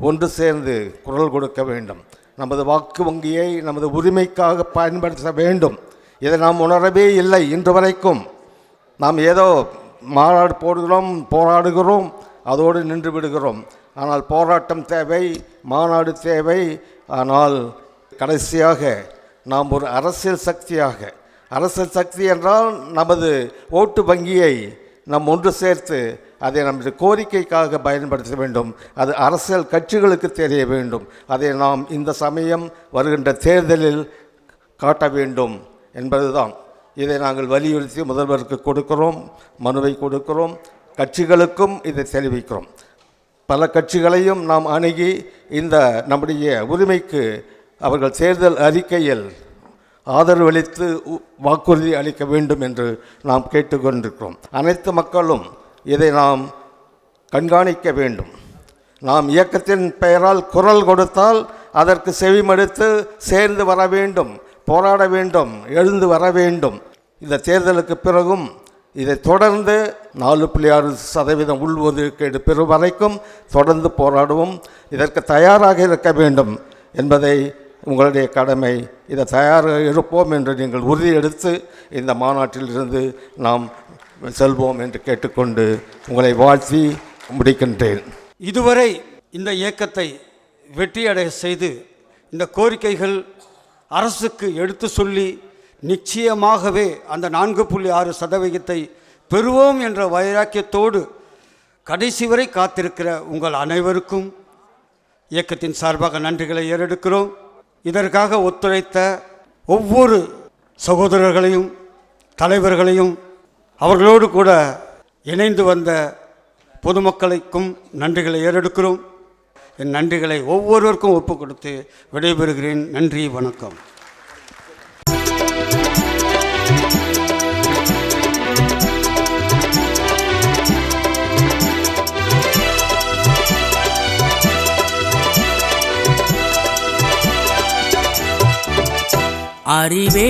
ஒன்று சேர்ந்து குரல் கொடுக்க வேண்டும். நமது வாக்கு வங்கியை நமது உரிமைக்காக பயன்படுத்த வேண்டும். இதை நாம் உணரவே இல்லை இன்று வரைக்கும். நாம் ஏதோ மாநாடு போடுகிறோம், போராடுகிறோம், அதோடு நின்று விடுகிறோம். ஆனால் போராட்டம் தேவை, மாநாடு தேவை. ஆனால் கடைசியாக நாம் ஒரு அரசியல் சக்தியாக, அரசியல் சக்தி என்றால் நமது ஓட்டு வங்கியை நாம் ஒன்று சேர்த்து அதை நமது கோரிக்கைக்காக பயன்படுத்த வேண்டும். அது அரசியல் கட்சிகளுக்கு தெரிய வேண்டும். அதை நாம் இந்த சமயம் வருகின்ற தேர்தலில் காட்ட வேண்டும் என்பதுதான். இதை நாங்கள் வலியுறுத்தி முதல்வருக்கு கொடுக்கிறோம், மனுவை கொடுக்கிறோம், கட்சிகளுக்கும் இதை தெரிவிக்கிறோம். பல கட்சிகளையும் நாம் அணுகி இந்த நம்முடைய உரிமைக்கு அவர்கள் தேர்தல் அறிக்கையில் ஆதரவளித்து வாக்குறுதி அளிக்க வேண்டும் என்று நாம் கேட்டுக்கொண்டிருக்கிறோம். அனைத்து மக்களும் இதை நாம் கண்காணிக்க வேண்டும். நாம் இயக்கத்தின் பெயரால் குரல் கொடுத்தால் அதற்கு செவிமடுத்து சேர்ந்து வர வேண்டும், போராட வேண்டும், எழுந்து வர வேண்டும். இந்த தேர்தலுக்கு பிறகும் இதை தொடர்ந்து 4.6% உள்ஒதுக்கீடு பெறும் வரைக்கும் தொடர்ந்து போராடுவோம். இதற்கு தயாராக இருக்க வேண்டும் என்பதை உங்களுடைய கடமை. இதை தயாராக இருப்போம் என்று நீங்கள் உறுதியெடுத்து இந்த மாநாட்டில் இருந்து நாம் செல்வோம் என்று கேட்டுக்கொண்டு உங்களை வாழ்த்தி முடிக்கின்றேன். இதுவரை இந்த இயக்கத்தை வெற்றியடைய செய்து இந்த கோரிக்கைகள் அரசுக்கு எடுத்து சொல்லி நிச்சயமாகவே அந்த 4.6% பெறுவோம் என்ற வைராக்கியத்தோடு கடைசி வரை காத்திருக்கிற உங்கள் அனைவருக்கும் இயக்கத்தின் சார்பாக நன்றிகளை ஏறெடுக்கிறோம். இதற்காக ஒத்துழைத்த ஒவ்வொரு சகோதரர்களையும் தலைவர்களையும் அவர்களோடு கூட இணைந்து வந்த பொதுமக்களுக்கும் நன்றிகளை ஏறெடுக்கிறோம். என் நன்றிகளை ஒவ்வொருவருக்கும் ஒப்பு கொடுத்து விடைபெறுகிறேன். நன்றி, வணக்கம். அறிவே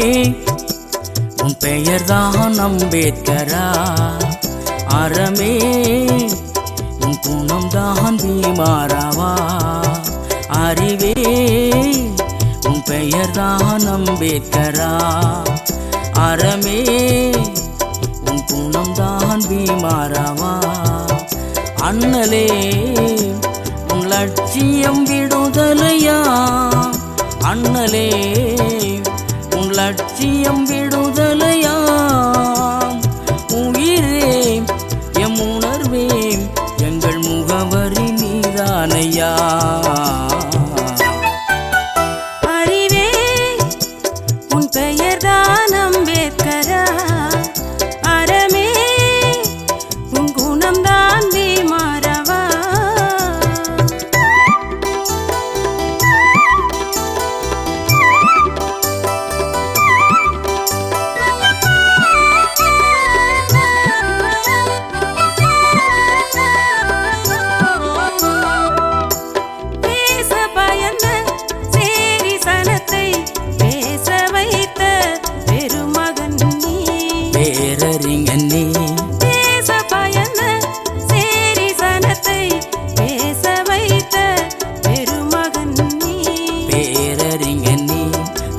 உன் பெயர்தான் அம்பேத்கரா, அறமே உன் குணம்தான் பீமாராவா. அறிவே உன் பெயர்தான் அம்பேத்கரா, அறமே உன் குணம்தான் பீமாராவா. அண்ணலே உன் லட்சியம் விடுதலையா, அண்ணலே உன் லட்சியம் விடுதலையா. உயிரே எம் உணர்வே எங்கள் முகவரி நீதானையா. அறிவே உன் பெயர்தான் அம்பேத்கரா, அறமே உன் குணம்தான் பீமாராவா.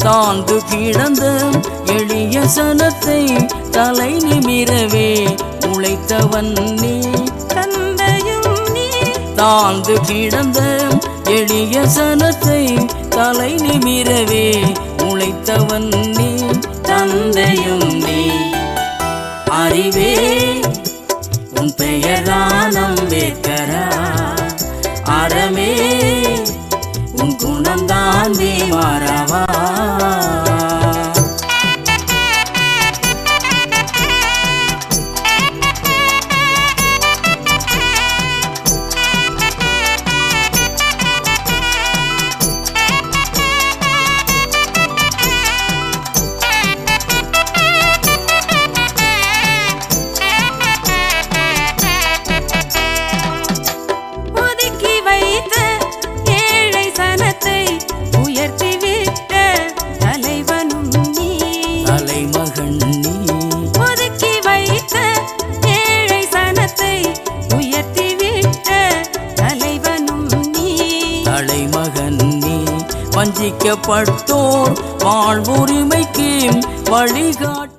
தாழ்ந்து கிடந்த எளிய சனத்தை தலை நிமிரவே உழைத்தவன் நீ, தந்தையும் நீ. தாழ்ந்து கிடந்த எளிய சனத்தை தலை நிமிரவே உழைத்தவன் நீ, தந்தையும் நீ. அறிவே உன் பெயர்தான் அம்பேத்கரா, அறமே உன் குணம்தான் பீமாராவா. ஒதுக்கி வைத்த ஏழை சனத்தை உயர்த்திவிட்ட தலைவனும் நீ, தலைமகன் நீ. ஒதுக்கி வைத்த ஏழை சனத்தை உயர்த்திவிட்ட வஞ்சிக்கப்பட்டோர் வாழ்வுரிமைக்கு வழிகாட்டு